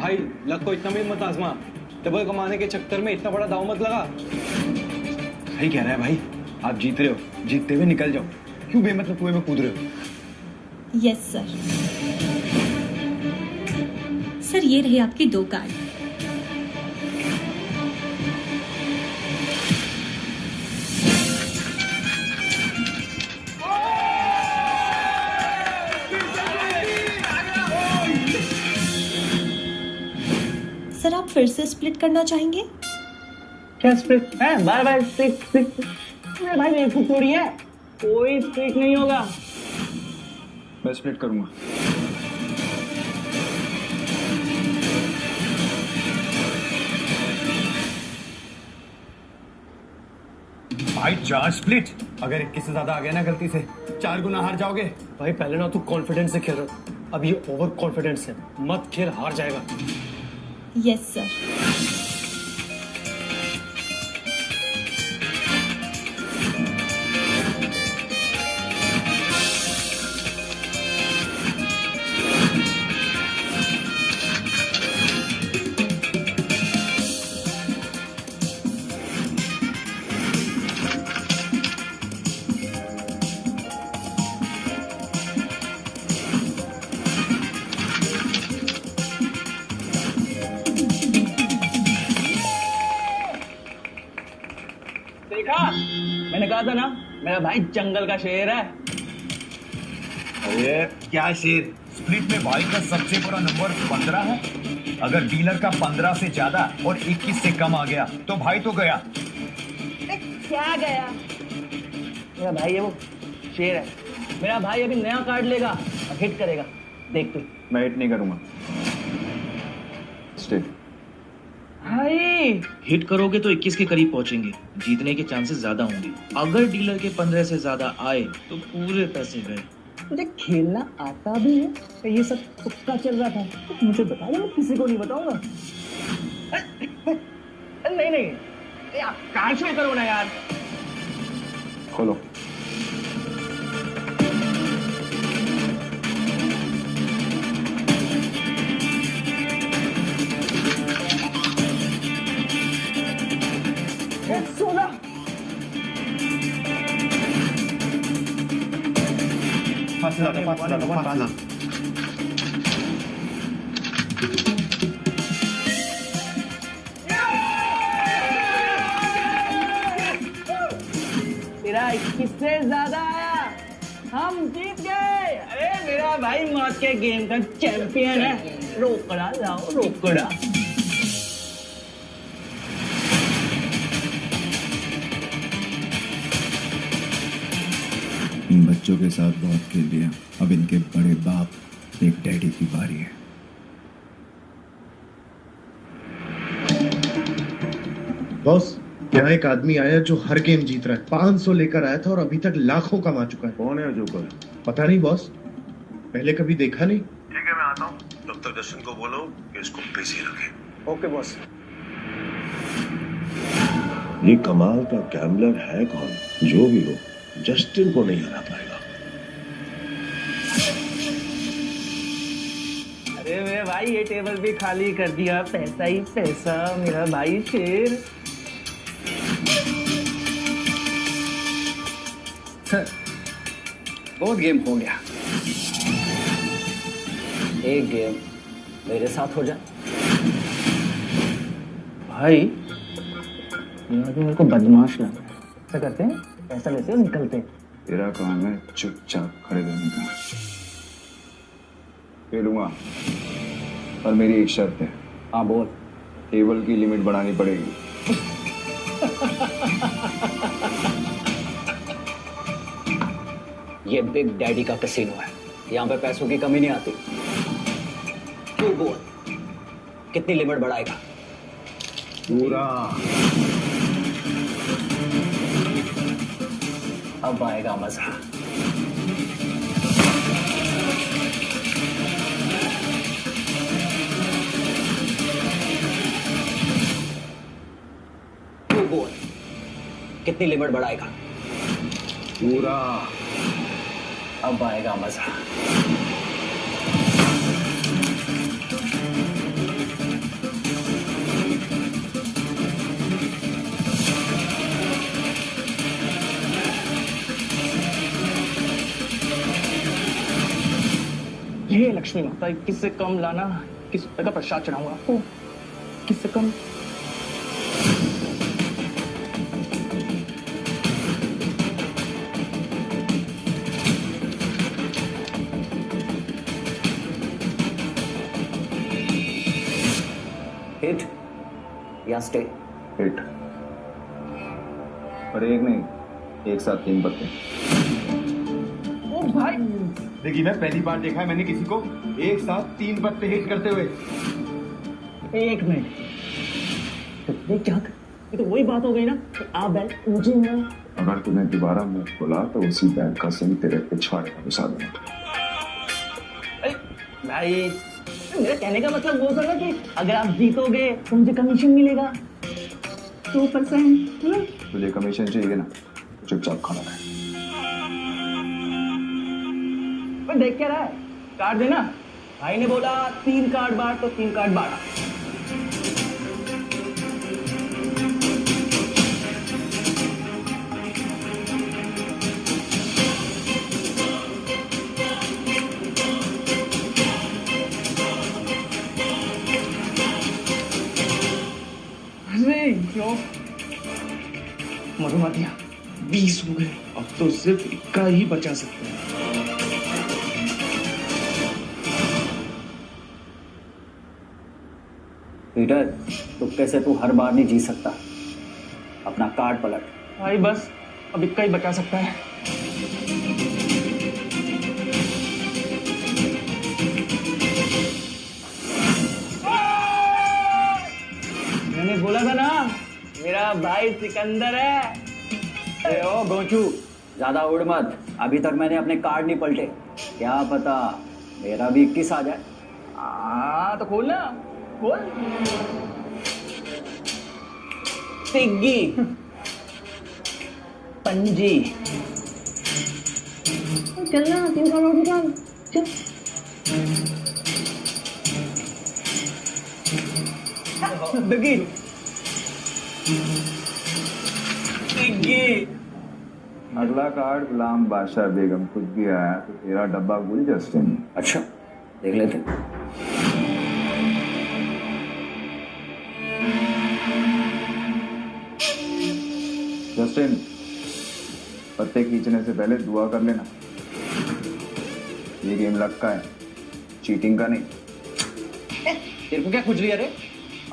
भाई लक को इतना भी मत आजमा। डबल कमाने के चक्कर में इतना बड़ा दाव मत लगा। सही कह रहा है भाई, आप जीत रहे हो, जीतते हुए निकल जाओ। क्यों बेमतलब कुएं में कूद रहे हो? Yes sir. सर ये रहे आपके 2 कार्ड। सर आप फिर से स्प्लिट करना चाहेंगे? क्या स्प्लिट है? बार स्प्लिट। अरे भाई बेवकूफ थोड़ी है, कोई स्प्लिट नहीं होगा। मैं स्प्लिट करूंगा। भाई 4 स्प्लिट। अगर 21 से ज्यादा आ गया ना गलती से 4 गुना हार जाओगे। भाई पहले ना तू कॉन्फिडेंस से खेल रहा, अब ये ओवर कॉन्फिडेंस है। मत खेल, हार जाएगा। Yes sir. देखा, मैंने कहा था ना मेरा भाई जंगल का शेर है। अरे क्या शेर? स्प्लिट में भाई का सबसे बड़ा नंबर 15 है। अगर डीलर का 15 से ज्यादा और 21 से कम आ गया तो भाई तो गया। क्या गया? मेरा भाई है वो शेर है। मेरा भाई अभी नया कार्ड लेगा और हिट करेगा, देख तू। मैं हिट नहीं करूंगा। स्टे। भाई हिट करोगे तो 21 के करीब पहुंचेंगे, जीतने के चांसेस ज्यादा होंगे। अगर डीलर के 15 से ज्यादा आए तो पूरे पैसे गए। तुझे खेलना आता भी है? तो ये सब तुक्का चल रहा था, तो मुझे बता दे, मैं किसी को नहीं बताऊंगा। नहीं यार, कार्ड शो करो ना यार। खोलो। सोना तेरा 21 से ज्यादा आया, हम जीत गए। अरे मेरा भाई मौत के गेम का चैंपियन है। रोकड़ा लाओ, रोकड़ा। इन बच्चों के साथ बहुत खेल लिया, अब इनके बड़े बाप बिग डैडी की बारी है। बॉस, यहाँ एक आदमी आया जो हर गेम जीत रहा है। 500 लेकर आया था और अभी तक लाखों कमा चुका है। कौन है जोकर? पता नहीं बॉस, पहले कभी देखा नहीं। ठीक है मैं आता हूँ, तब तक जस्टिन को बोलो कि इसको बिजी रखे। Okay boss. ये कमाल का गैम्बलर है कौन? जो भी हो, जस्टिन को नहीं हरा पाएगा। अरे मेरे भाई ये टेबल भी खाली कर दिया, पैसा ही पैसा, मेरा भाई शेर। सर बहुत गेम हो गया, एक गेम मेरे साथ हो जाए। भाई ये आदमी मेरे को बदमाश लग रहा है। ऐसा करते हैं, पैसा लेते हैं और निकलते हैं। तेरा काम है चुपचाप खड़े रहने का। खेलूंगा पर मेरी एक शर्त है। हाँ बोल। टेबल की लिमिट बढ़ानी पड़ेगी। ये बिग डैडी का कैसीनो है, यहाँ पे पैसों की कमी नहीं आती। तू बोल कितनी लिमिट बढ़ाएगा? पूरा। अब आएगा मजा। तू बोल कितनी लिमिट बढ़ाएगा? पूरा। अब आएगा मजा। ये लक्ष्मी माता, 21 से कम लाना, 21 रुपए का प्रसाद चढ़ाऊंगा आपको। 21 से कम। हिट या स्टे? हिट। पर एक नहीं, एक साथ 3 पत्ते। ओ भाई देखिए मैं पहली बार देखा है मैंने किसी को एक साथ 3 पत्ते हिट करते हुए। एक मिनट, तो ये क्या कर? ये तो वही बात हो गई ना कि आप बैल मुझे ना। अगर तूने दोबारा मुंह खोला तो उसी बैग का सिंह तेरे पिछवाड़े में घुसा दूंगा। भाई मेरा कहने का मतलब वो था ना कि अगर आप जीतोगे तो मुझे कमीशन मिलेगा 2%। तुझे कमीशन चाहिए ना, चुपचाप खड़ा रहे। देख क्या रहा है? कार्ड देना। भाई ने बोला 3 कार्ड बांट तो 3 कार्ड बांटा। अरे क्यों मधुमतिया 20 हो गए, अब तो सिर्फ 1 ही बचा सकते हैं। पीटर, तुक्के से तू हर बार नहीं जीत सकता। अपना कार्ड पलट। भाई बस अब 1 ही बचा सकता है। मैंने बोला था ना मेरा भाई सिकंदर है। अरे ओ गोचू, ज्यादा उड़ मत। अभी तक मैंने अपने कार्ड नहीं पलटे, क्या पता मेरा भी 21 आ जाए। तो खोल ना, खोल। पिग्गी, पंजी। चल ना, 3 कार्ड और निकाल। चल। Piggy, piggy. अगला कार्ड गुलाम बादशाह बेगम। कुछ भी आया तो तेरा डब्बा गुल जस्टिन। अच्छा देख लेते। जस्टिन, पत्ते खींचने से पहले दुआ कर लेना। ये गेम लक का है, चीटिंग का नहीं। तेरे को क्या खुजली है रे?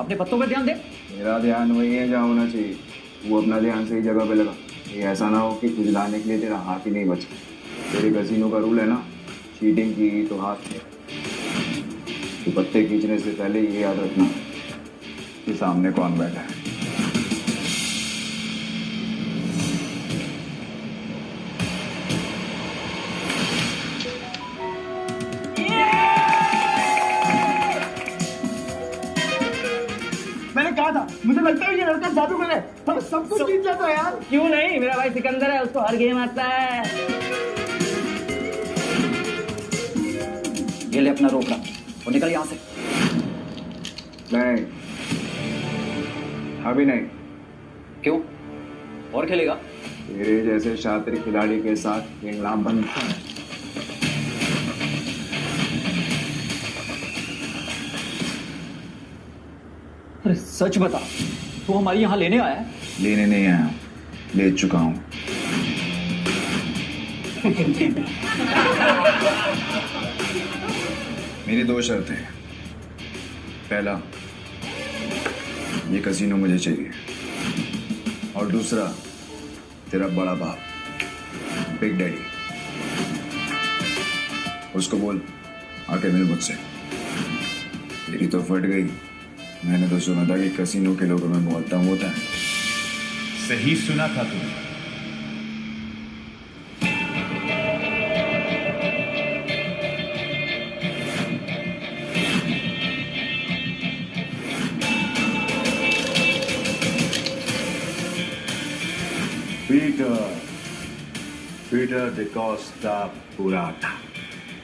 अपने पत्तों पे ध्यान दे। मेरा ध्यान वही है जहाँ होना चाहिए। वो अपना ध्यान सही जगह पे लगा। ये ऐसा ना हो कि खुजलाने के लिए तेरा हाथ ही नहीं बचा। तेरे कसीनो का रूल है ना, चीटिंग की तो हाथ में। तो पत्ते खींचने से पहले ये याद रखना कि सामने कौन बैठा है। कहा था, मुझे लगता है ये लड़का जादूगर है, हम सब कुछ जीत जाता है यार। क्यों नहीं, मेरा भाई सिकंदर है, उसको हर गेम आता है। ये ले अपना रोकड़ा और निकल यहाँ से। नहीं, अभी नहीं। क्यों? और खेलेगा? तेरे जैसे शातिर खिलाड़ी के साथ खेलना बनता है। अरे सच बता, तू हमारी यहाँ लेने आया है? लेने नहीं आया, ले चुका हूं। मेरी दो शर्तें हैं। पहला, ये कसीनो मुझे चाहिए, और दूसरा, तेरा बड़ा बाप बिग डैडी, उसको बोल आके मिल मुझसे। तेरी तो फट गई। मैंने तो सुना था कि कसीनो के लोगों में बहुत दम होता है। सही सुना था तूने। पीटर डिकोस्टा पुराना,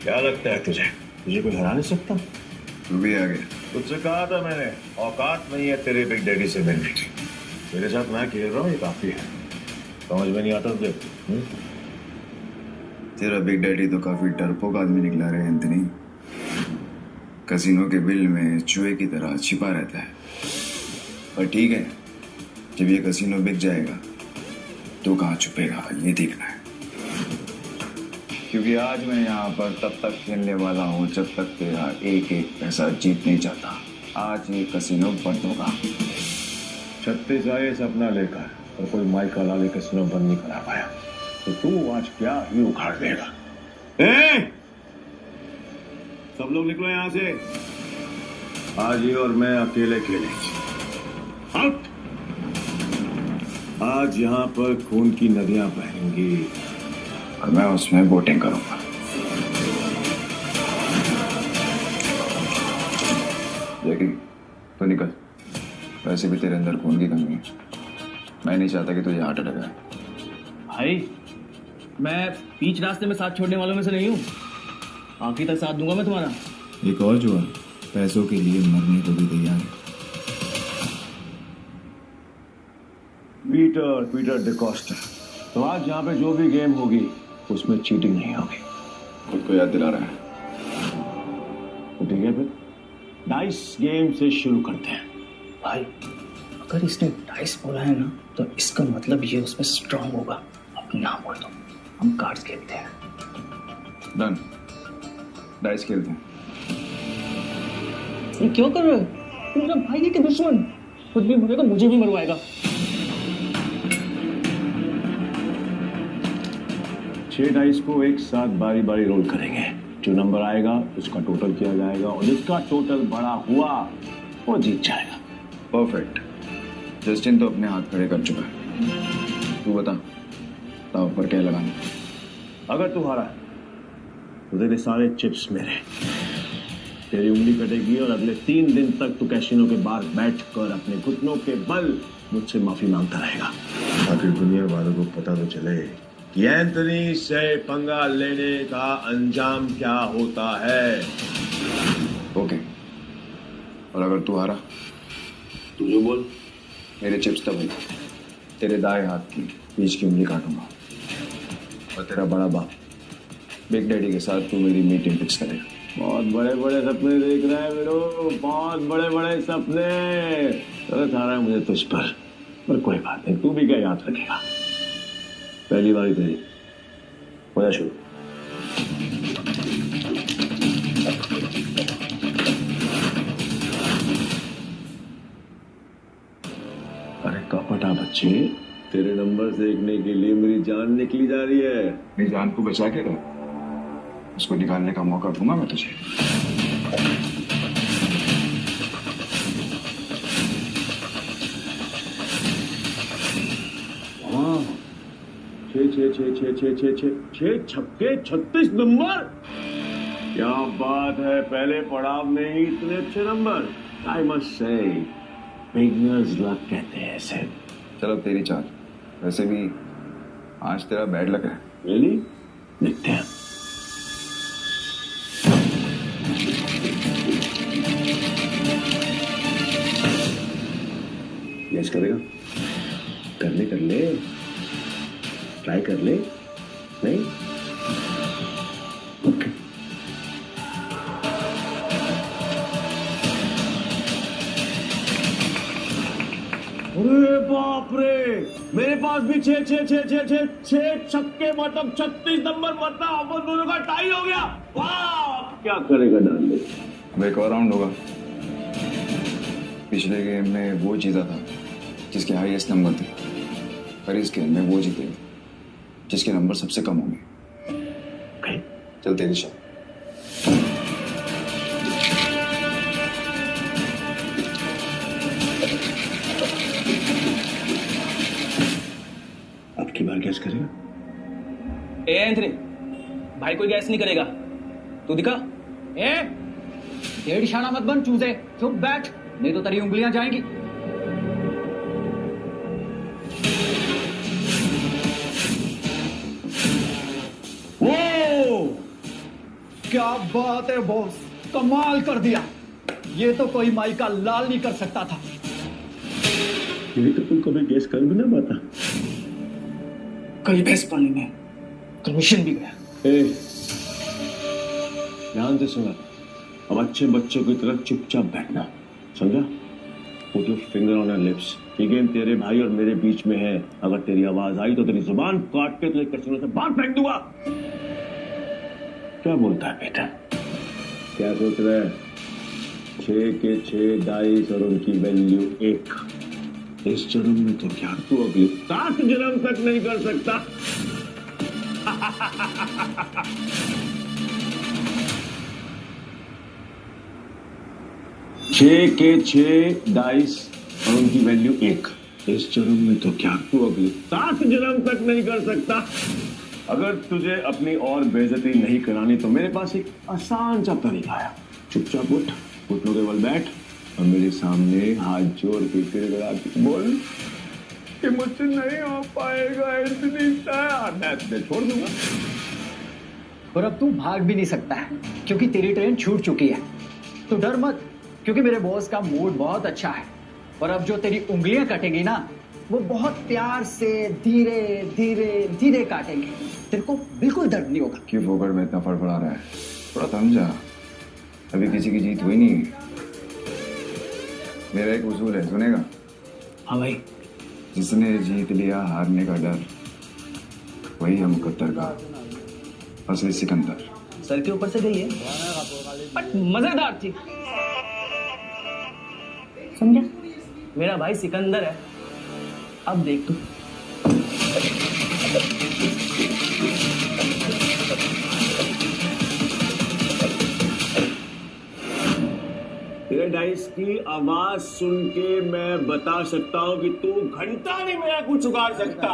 क्या लगता है तुझे कोई हरा नहीं सकता? तू भी आ गया। तुझसे कहा था मैंने, औकात नहीं है तेरे बिग डैडी से मिलने की। मेरे साथ मैं खेल रहा हूँ, ये काफी है। समझ में नहीं आता तुझे? तेरा बिग डैडी तो काफी डरपोक आदमी निकला रे एंथनी। कसीनो के बिल में चूहे की तरह छिपा रहता है। पर ठीक है, जब ये कसीनो बिक जाएगा तो कहाँ छुपेगा ये देखना है। क्योंकि आज मैं यहाँ पर तब तक खेलने वाला हूँ जब तक तेरा एक एक पैसा जीत नहीं जाता। आज ये कसीनो बंद होगा। 36 आए सपना लेकर और कोई माइक लाले कसीनो बंद नहीं करा पाया, तो तू आज क्या ही उखाड़ देगा। सब लोग निकलो यहाँ से। आज ये और मैं अकेले खेलेंगे। आउट। आज यहाँ पर खून की नदियां बहेंगी और मैं उसमें बोटिंग करूंगा। देखी तो निकल। वैसे भी तेरे अंदर खून की कमी है। मैं नहीं चाहता कि तुझे हार्ट अटैक आए। भाई, मैं बीच रास्ते में साथ छोड़ने वालों में से नहीं हूँ। आखिर तक साथ दूंगा मैं तुम्हारा। एक और जुआ, पैसों के लिए मरने को भी तैयार है। पीटर डिकोस्टा, तो आज यहाँ पे जो भी गेम होगी उसमें चीटिंग नहीं होगी। खुद को याद दिला रहा है। तो ठीक है, फिर डाइस गेम से शुरू करते हैं। भाई, अगर इसने डाइस बोला है ना, तो इसका मतलब ये उसमें स्ट्रांग होगा। अब ना बोल दो, हम कार्ड्स खेलते हैं। डन, डाइस खेलते हैं। ये क्यों कर रहे हो? मेरा भाई है कि दुश्मन? खुद भी मरेगा, मुझे भी मरवाएगा। 6 डाइस को एक साथ बारी बारी रोल करेंगे। जो नंबर आएगा उसका टोटल किया जाएगा और जिसका टोटल बड़ा हुआ वो जीत जाएगा। परफेक्ट। जस्टिन तो अपने हाथ खड़े कर चुका है। तू बता, दाव पर क्या लगाना? अगर तू हारा तो तेरे सारे चिप्स मेरे। तेरी उंगली कटेगी और अगले 3 दिन तक तू कैसीनो के बाहर बैठकर अपने घुटनों के बल मुझसे माफी मांगता रहेगा। ताकि दुनिया वालों को पता तो चले कि एंथनी से पंगा लेने का अंजाम क्या होता है। ओके। और अगर तू हारा? तू जो बोल। मेरे चिप्स तब तेरे दाएं हाथ की बीच की उंगली काटूंगा और तेरा बड़ा बाप बिग डैडी के साथ तू मेरी मीटिंग फिक्स करेगा। बहुत बड़े बड़े सपने देख रहा है बेटो, बहुत बड़े बड़े सपने। तरस आ रहा है मुझे तुझ पर कोई बात नहीं, तू भी क्या याद रखेगा। पहली बारी तेरी, हो जा शुरू। अरे कपटा बच्चे, तेरे नंबर देखने के लिए मेरी जान निकली जा रही है। मेरी जान को बचा के रख, उसको निकालने का मौका दूंगा मैं तुझे। हाँ, 6 छक्के 36 नंबर। क्या बात है, पहले पड़ाव में ही इतने अच्छे number. I must say beginners luck कहते हैं इसे। चलो तेरी चाल। वैसे भी आज तेरा बैड लक है। रियली? देखते हैं। यस करेगा? कर ले ट्राई कर ले। नहीं ओके। अरे बाप रे, मेरे पास भी छह छक्के मतलब 36 नंबर मतलब अपन दोनों का टाई हो गया। वाह, क्या करेगा डार्लिंग? अब एक और राउंड होगा। पिछले गेम में वो जीता था जिसके हाईएस्ट नंबर थे, पर इस गेम में वो जीते जिसके नंबर सबसे कम होंगे। चल तेरी शॉट। अब की बार गैस करेगा? ए एंथनी, भाई कोई गैस नहीं करेगा। तू दिखा। ए डेढ़ इशारा मत बन चूजे, चुप बैठ, नहीं तो तेरी उंगलियां जाएंगी। क्या बात है बॉस, कमाल कर दिया। ये तो कोई माई का लाल नहीं कर सकता था। ये तो तुम कभी गैस कर भी ना पाता। कल भैंस पानी में कमीशन भी गया। ध्यान से सुना, अब अच्छे बच्चों की तरह चुपचाप बैठना, समझा? Put your finger on your lips. ये गेम तेरे भाई और मेरे बीच में है। अगर तेरी आवाज आई तो तेरी जुबान काट के तुझे कचरों से बाहर फेंक दूंगा। क्या बोलता है बेटा? क्या सोच रहा है? 6 के 6 डाइस और उनकी वैल्यू 1। इस जन्म में तो क्या तू अगले 7 जन्म तक नहीं कर सकता। 6 के 6 डाइस और उनकी वैल्यू 1। इस जन्म में तो क्या तू अगले 7 जन्म तक नहीं कर सकता। अगर तुझे अपनी और बेइज्जती नहीं करानी तो मेरे पास एक आसान सा तरीका है। चुपचाप उठ, घुटनों के बल बैठ और मेरे सामने हाथ जोड़ के गिड़गिड़ा के बोल कि मुझसे नहीं हो पाएगा एंथनी सर। मैं छोड़ दूंगा। और अब तू भाग भी नहीं सकता है क्योंकि तेरी ट्रेन छूट चुकी है। तू डर मत, क्योंकि मेरे बॉस का मूड बहुत अच्छा है। और अब जो तेरी उंगलियां कटेगी ना, वो बहुत प्यार से धीरे धीरे धीरे काटेंगे। तेरे को बिल्कुल दर्द नहीं होगा। क्यों फोकट में इतना फड़फड़ा रहा है? थोड़ा समझा, अभी किसी की जीत हुई नहीं। मेरा एक उसूल है, सुनेगा? हाँ भाई। जिसने जीत लिया हारने का डर, वही है मुकद्दर का असली सिकंदर। सर के ऊपर से गई है बट मजेदार थी, समझा? मेरा भाई सिकंदर है। अब देख तू। तेरे डाइस की आवाज सुन के मैं बता सकता हूं कि तू घंटा नहीं मेरा कुछ उगाड़ सकता।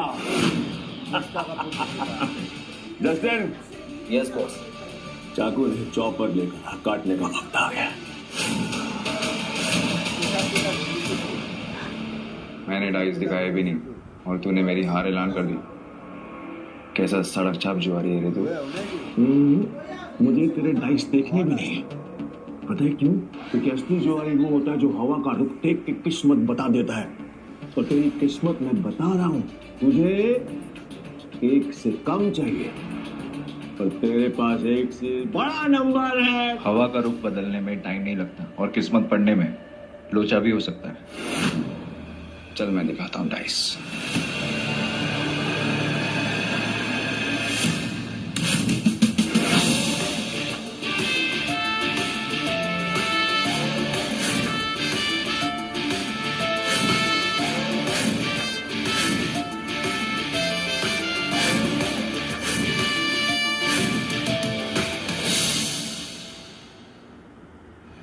जस्टिन। Yes boss. चाकू ने चॉपर लेकर काटने का वक्त आ गया। मैंने डाइस दिखाए भी नहीं और तूने मेरी हार ऐलान कर दी। कैसा सड़क छाप जुआरी है रे तू। मुझे तेरे डाइस देखने भी नहीं है। पता है क्यों? क्योंकि असली जुआरी वो होता है जो हवा का रुख देख के किस्मत बता देता है। तो तेरी किस्मत मैं बता रहा हूं, तुझे 1 से कम चाहिए पर तेरे पास 1 से बड़ा नंबर है। हवा का रुख बदलने में टाइम नहीं लगता और किस्मत पढ़ने में लोचा भी हो सकता है। चल मैं दिखाता हूं डाइस।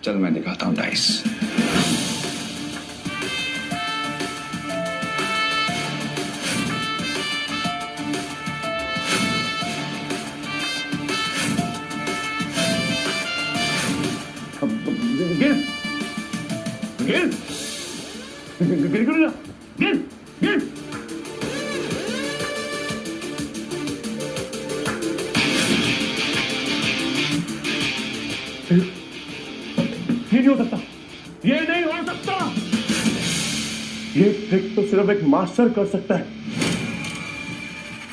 चल मैं दिखाता हूं डाइस। गिर गिर गिर ये नहीं हो सकता, ये नहीं हो सकता। ये ट्रिक तो सिर्फ एक मास्टर कर सकता है।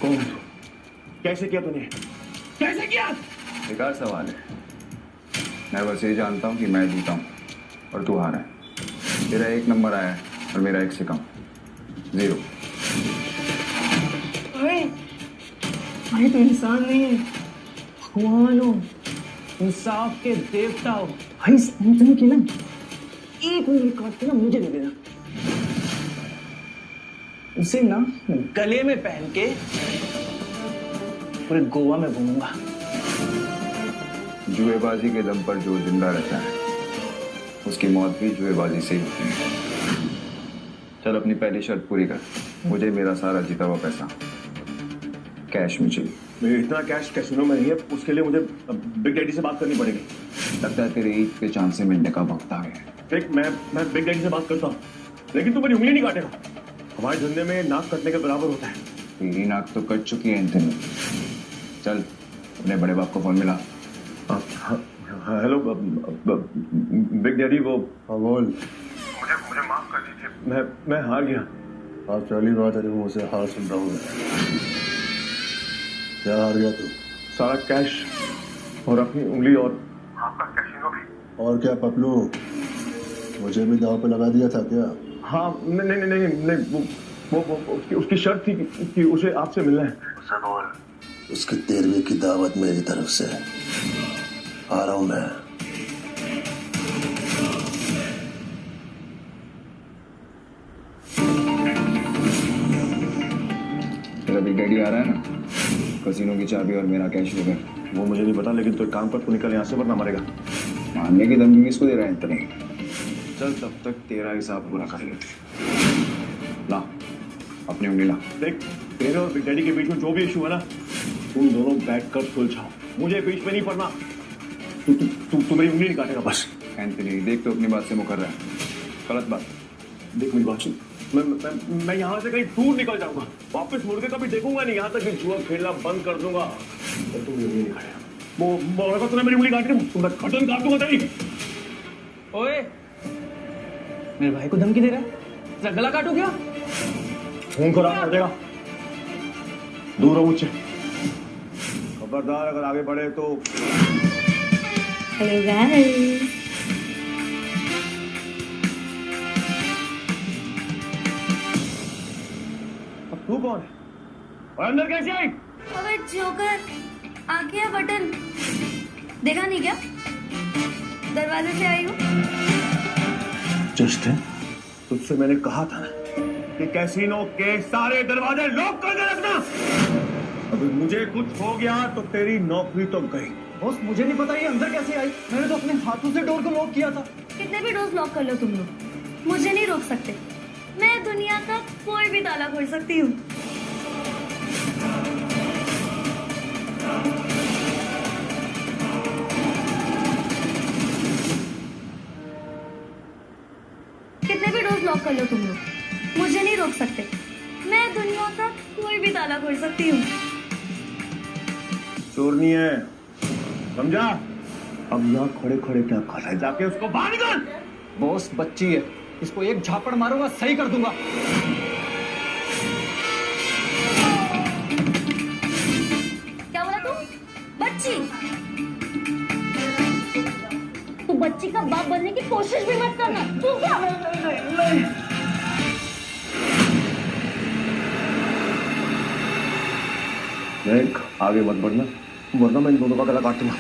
कौन? कैसे किया तूने? कैसे किया? बेकार सवाल है। मैं बस ये जानता हूँ कि मैं जीता हूँ और तू हारा है। तेरा 1 नंबर आया है और मेरा 1 से कम, 0। भाई तो इंसान नहीं है, भगवान हो, इंसाफ के देवता हो। भाई इस एंथनी की ना 1 उंगली काट के ना मुझे दे देना, उसे ना गले में पहन के पूरे गोवा में घूमूंगा। जुएबाजी के दम पर जो जिंदा रहता है उसकी मौत भी जुएबाजी से ही होती है। चल अपनी पहली शर्त पूरी कर। मुझे मेरा सारा जीता हुआ पैसा कैश में चाहिए। मेरे इतना कैश कैसीनो में नहीं है, उसके लिए मुझे बिग डैडी से बात करनी पड़ेगी। लगता है तेरे ईद के चांद से मिलने का वक्त आ गया। देख मैं बिग डैडी से बात करता हूँ, लेकिन तू मेरी उंगली नहीं काटेगा। हमारे धंधे में नाक कटने के बराबर होता है। तेरी नाक तो कट चुकी है एंथनी। चल अपने बड़े बाप को फोन मिला। हेलो बिग डैडी, वो बोल। मुझे माफ कर दीजिए, मैं हार गया। आज पहली बार तेरे मुंह से हार सुन रहा हूँ। क्या हार गया तू? सारा कैश और अपनी उंगली और आपका कैसीनो भी। और क्या पपलू, मुझे भी दांव पे लगा दिया था क्या? हाँ नहीं, वो उसकी शर्त थी कि उसे आपसे मिलना है। उसे बोल उसकी 13वीं की दावत मेरी तरफ से। आ रहा हूं मैं। तेरा बिग डैडी आ रहा है ना, कसिनो की चाबी और मेरा कैश होगा। वो मुझे नहीं पता, लेकिन तो एक काम कर, तू निकल यहाँ से वरना मरेगा। मारने की धमकी किसको दे रहा है इतने? चल तब तक तेरा हिसाब पूरा कर लेते। ला अपनी उंगली ला। देख तेरे और बिग डैडी के बीच में जो भी इशू है ना, तुम दोनों बैठकर सुलझाओ। मुझे बीच में नहीं पड़ना। तू मेरी उंगली नहीं काटेगा बस। एंथनी देख तो अपनी बात से मुकर रहा है। गलत बात। देख मेरी बात सुन, मैं यहाँ से कहीं दूर निकल जाऊंगा, वापस मुड़ के कभी देखूंगा नहीं, यहाँ तक कि जुआ खेलना बंद कर दूंगा। तो तुम मेरी उंगली नहीं काटेगा। वो तूने मेरी उंगली काटी ना, तो मैं खटन काट दूंगा तेरी। ओए मेरे भाई को धमकी दे रहा है, तेरा गला काटू क्या? खून खराब कर देगा, दूर रहो मुझसे। खबरदार अगर आगे बढ़े तो। हेलो गाइस, अब तू कौन है और अंदर कैसे आई? अबे जोकर, आ गया बटन, देखा नहीं क्या? दरवाजे से आई हूँ। जस्ट तुझसे मैंने कहा था ना कि कैसीनो के सारे दरवाजे लॉक कर दे रखना। अभी मुझे कुछ हो गया तो तेरी नौकरी तो गई। बॉस मुझे नहीं पता ये अंदर कैसे आई, मैंने तो अपने हाथों से डोर को लॉक किया था। कितने भी डोर्स लॉक कर लो तुम लोग, मुझे नहीं रोक सकते। मैं दुनिया का कोई भी ताला खोल सकती हूँ। कितने भी डोर्स लॉक कर लो तुम लोग, मुझे नहीं रोक सकते। मैं दुनिया का कोई भी ताला खोल सकती हूँ। चोर नहीं है, समझा? अब यहाँ खड़े खड़े क्या कर रहा है, जाके उसको बाहर निकाल। बॉस बच्ची है, इसको एक झापड़ मारूंगा सही कर दूंगा। क्या बोला तू? बच्ची? तू बच्ची का बाप बनने की कोशिश भी मत करना। तू क्या? नहीं। देख आगे मत बढ़ना, वरना मैं इन दोनों का गला काट दूंगा।